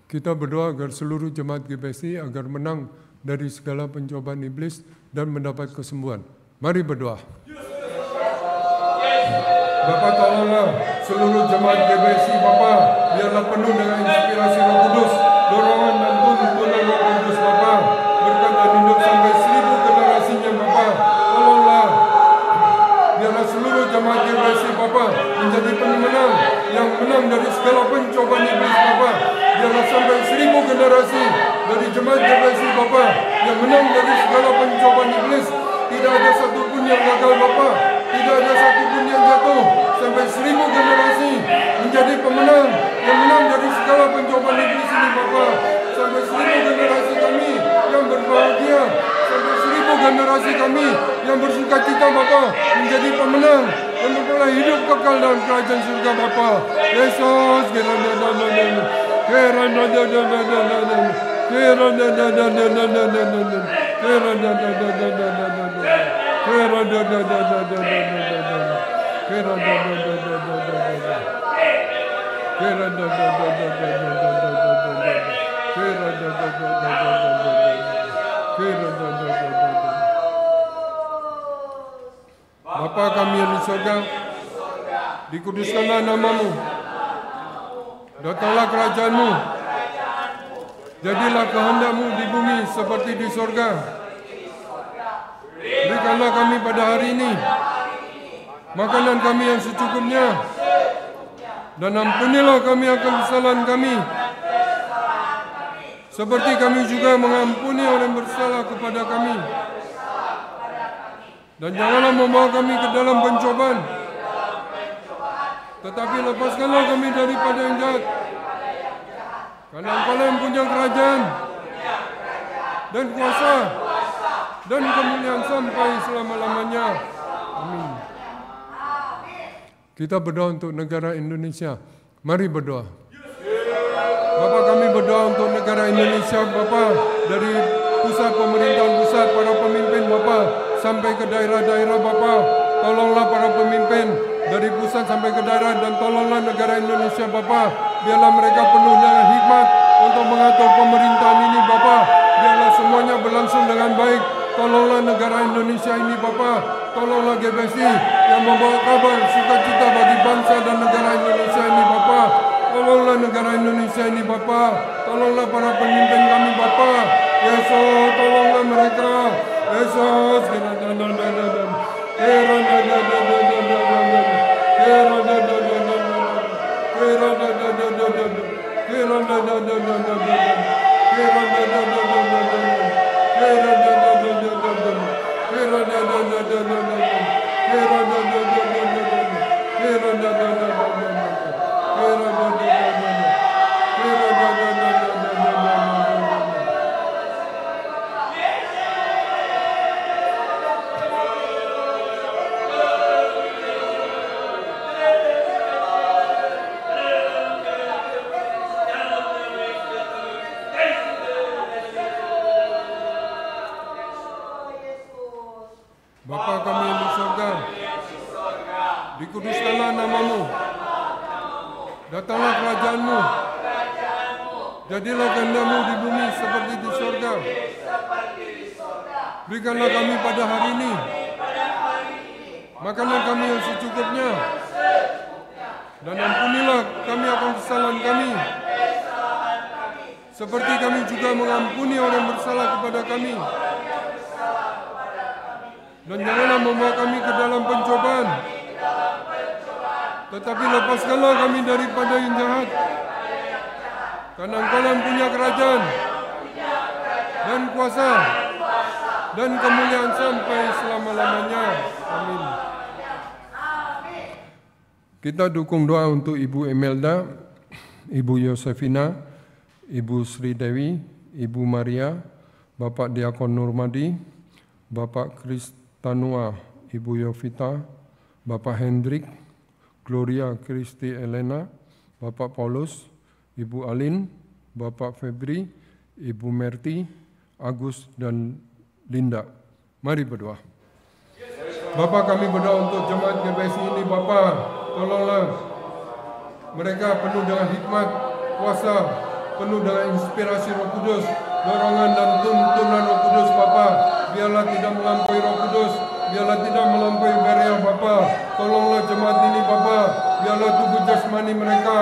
Kita berdoa agar seluruh jemaat GBSI agar menang dari segala pencobaan iblis dan mendapat kesembuhan. Mari berdoa. Bapa, tolonglah seluruh jemaat GBSI Bapa, biarlah penuh dengan inspirasi Roh Kudus, dorongan dan tuntunan Roh Kudus Bapa. Berkat dan hidup sampai 1000 generasinya Bapa. Tolonglah biarlah seluruh jemaat GBSI Bapa menjadi pemenang yang menang dari segala pencobaan iblis Bapa. Biarlah sampai 1000 generasi dari jemaat GBSI Bapa yang menang dari segala pencobaan iblis. Tidak ada satupun yang gagal Bapa, tidak ada satupun yang jatuh. Sampai 1000 generasi menjadi pemenang yang menang dari segala pencobaan iblis ini Bapa. Sampai 1000 generasi kami yang berbahagia, sampai 1000 generasi kami yang bersuka cita Bapa menjadi pemenang dan memperoleh hidup kekal dalam kerajaan surga Bapa. Yesus, Bapa kami yang di surga, dikuduskanlah namamu, datanglah kerajaanmu, Jadilah kehendak-Mu di bumi seperti di sorga. Berikanlah kami pada hari ini makanan kami yang secukupnya, dan ampunilah kami akan kesalahan kami, seperti kami juga mengampuni orang bersalah kepada kami. Dan janganlah membawa kami ke dalam pencobaan, tetapi lepaskanlah kami daripada yang jahat. Karena Engkau yang punya kerajaan dan kuasa dan kemuliaan sampai selama-lamanya. Amin. Kita berdoa untuk negara Indonesia. Mari berdoa. Bapa, kami berdoa untuk negara Indonesia, Bapa, dari pusat pemerintahan pusat, para pemimpin, Bapa, sampai ke daerah-daerah, Bapa. Tolonglah para pemimpin dari pusat sampai ke daerah, dan tolonglah negara Indonesia, Bapa. Biarlah mereka penuh dengan hikmat untuk mengatur pemerintahan ini, Bapa. Biarlah semuanya berlangsung dengan baik. Tolonglah negara Indonesia ini, Bapa. Tolonglah GBSI yang membawa kabar sukacita bagi bangsa dan negara Indonesia ini, Bapa. Tolonglah negara Indonesia ini, Bapa. Tolonglah para pemimpin kami, Bapa. Yesus, tolonglah mereka. Yesus, Bapa kami yang di surga, dikuduskanlah nama-Mu, datanglah kerajaan-Mu, jadilah kehendak-Mu di bumi seperti di surga. Berikanlah kami pada hari ini makanan kami yang secukupnya, dan ampunilah kami akan kesalahan kami, seperti kami juga mengampuni orang bersalah kepada kami. Dan janganlah membawa kami ke dalam pencobaan, tetapi lepaskanlah kami daripada yang jahat. Karena Engkau yang punya kerajaan dan kuasa dan kemuliaan sampai selama-lamanya. Amin. Kita dukung doa untuk Ibu Imelda, Ibu Yosefina, Ibu Sri Dewi, Ibu Maria, Bapak Diakon Nurmadi, Bapak Kristanua, Ibu Yovita, Bapak Hendrik, Gloria Kristi Elena, Bapak Paulus, Ibu Alin, Bapak Febri, Ibu Merti, Agus, dan Linda. Mari berdoa. Bapak, kami berdoa untuk jemaat GBSI ini, Bapak. Tolonglah mereka penuh dengan hikmat, kuasa, penuh dengan inspirasi Roh Kudus, dorongan dan tuntunan Roh Kudus, Bapak. Biarlah tidak melampaui Roh Kudus, biarlah tidak melampaui Berea, Bapak. Tolonglah jemaat ini, Bapak. Biarlah tubuh jasmani mereka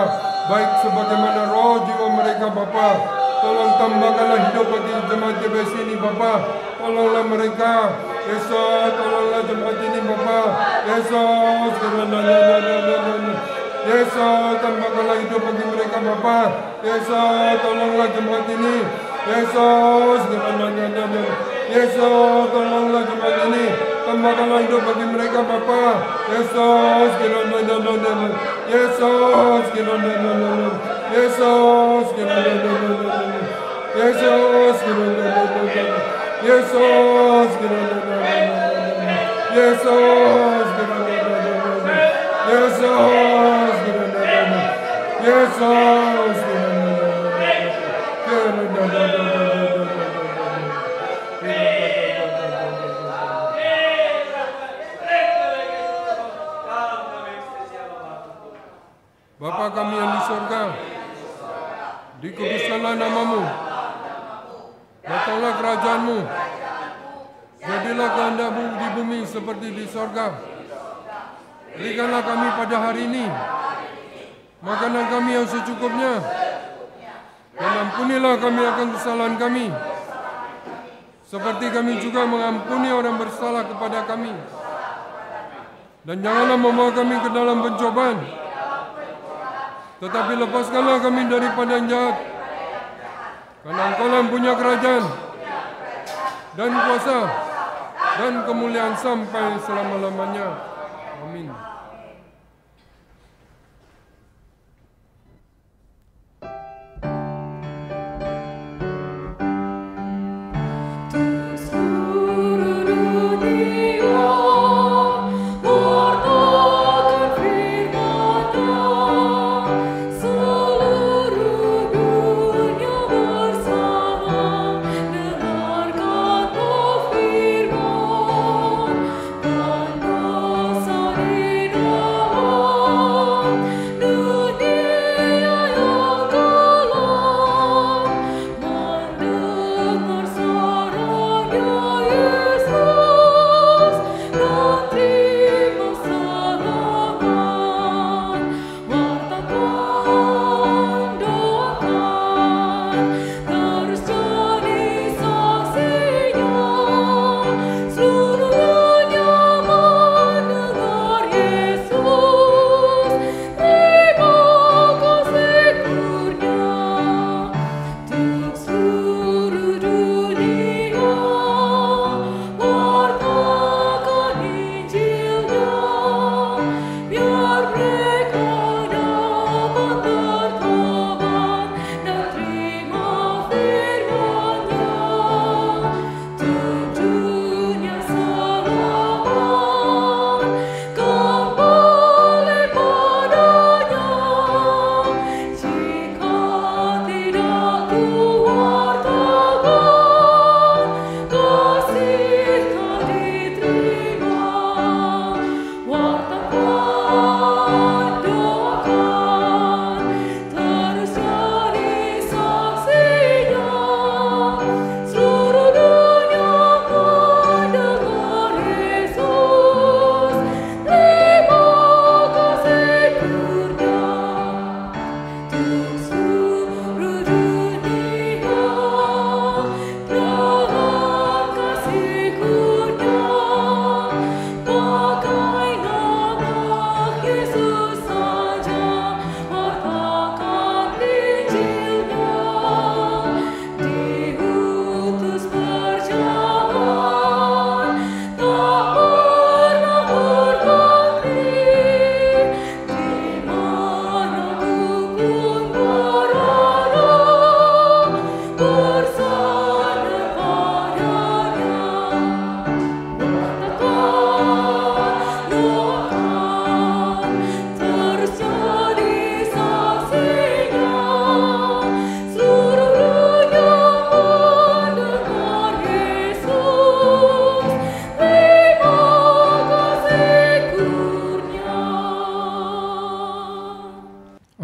baik sebagaimana roh jiwa mereka, Bapak. Tolong tambahkanlah hidup bagi jemaat GBSI ini, Bapak. Tolonglah mereka. Yesus, tolonglah jemaat ini, Bapak. Yesus, Yesus, tambahkanlah hidup bagi mereka, Bapak. Yesus, tolonglah jemaat ini. Yesus, Yesus, tolonglah jemaat ini. Tambahkanlah hidup bagi mereka, Bapak. Yesus, Yesus, Yesus, Yesus, Yesus, Bapa kami yang di surga, dikuduskanlah nama-Mu, datanglah kerajaan-Mu, jadilah kehendak-Mu di bumi seperti di surga. Berikanlah kami pada hari ini makanan kami yang secukupnya, Dan ampunilah kami akan kesalahan kami, seperti kami juga mengampuni orang bersalah kepada kami. Dan janganlah membawa kami ke dalam pencobaan, tetapi lepaskanlah kami daripada yang jahat. Karena Engkau yang punya kerajaan dan kuasa dan kemuliaan sampai selama-lamanya. Amin.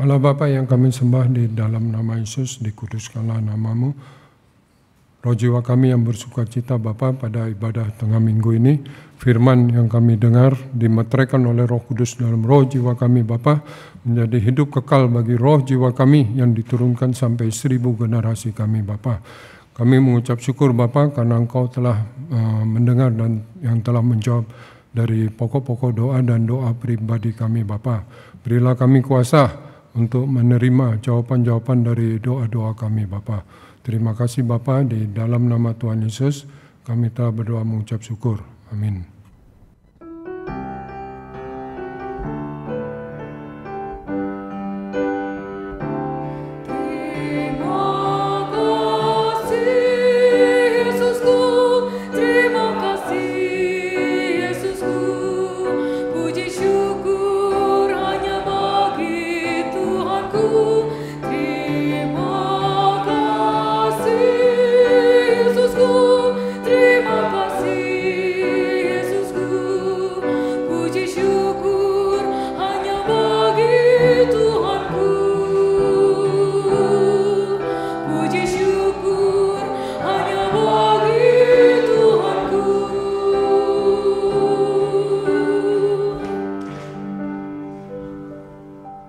Allah Bapa yang kami sembah, di dalam nama Yesus dikuduskanlah namamu. Roh jiwa kami yang bersuka cita Bapa pada ibadah tengah minggu ini, firman yang kami dengar dimeteraikan oleh Roh Kudus dalam roh jiwa kami Bapa, menjadi hidup kekal bagi roh jiwa kami yang diturunkan sampai 1000 generasi kami Bapa. Kami mengucap syukur Bapa karena Engkau telah mendengar dan yang telah menjawab dari pokok-pokok doa dan doa pribadi kami Bapa. Berilah kami kuasa untuk menerima jawaban-jawaban dari doa-doa kami Bapa. Terima kasih Bapa, di dalam nama Tuhan Yesus kami telah berdoa mengucap syukur. Amin.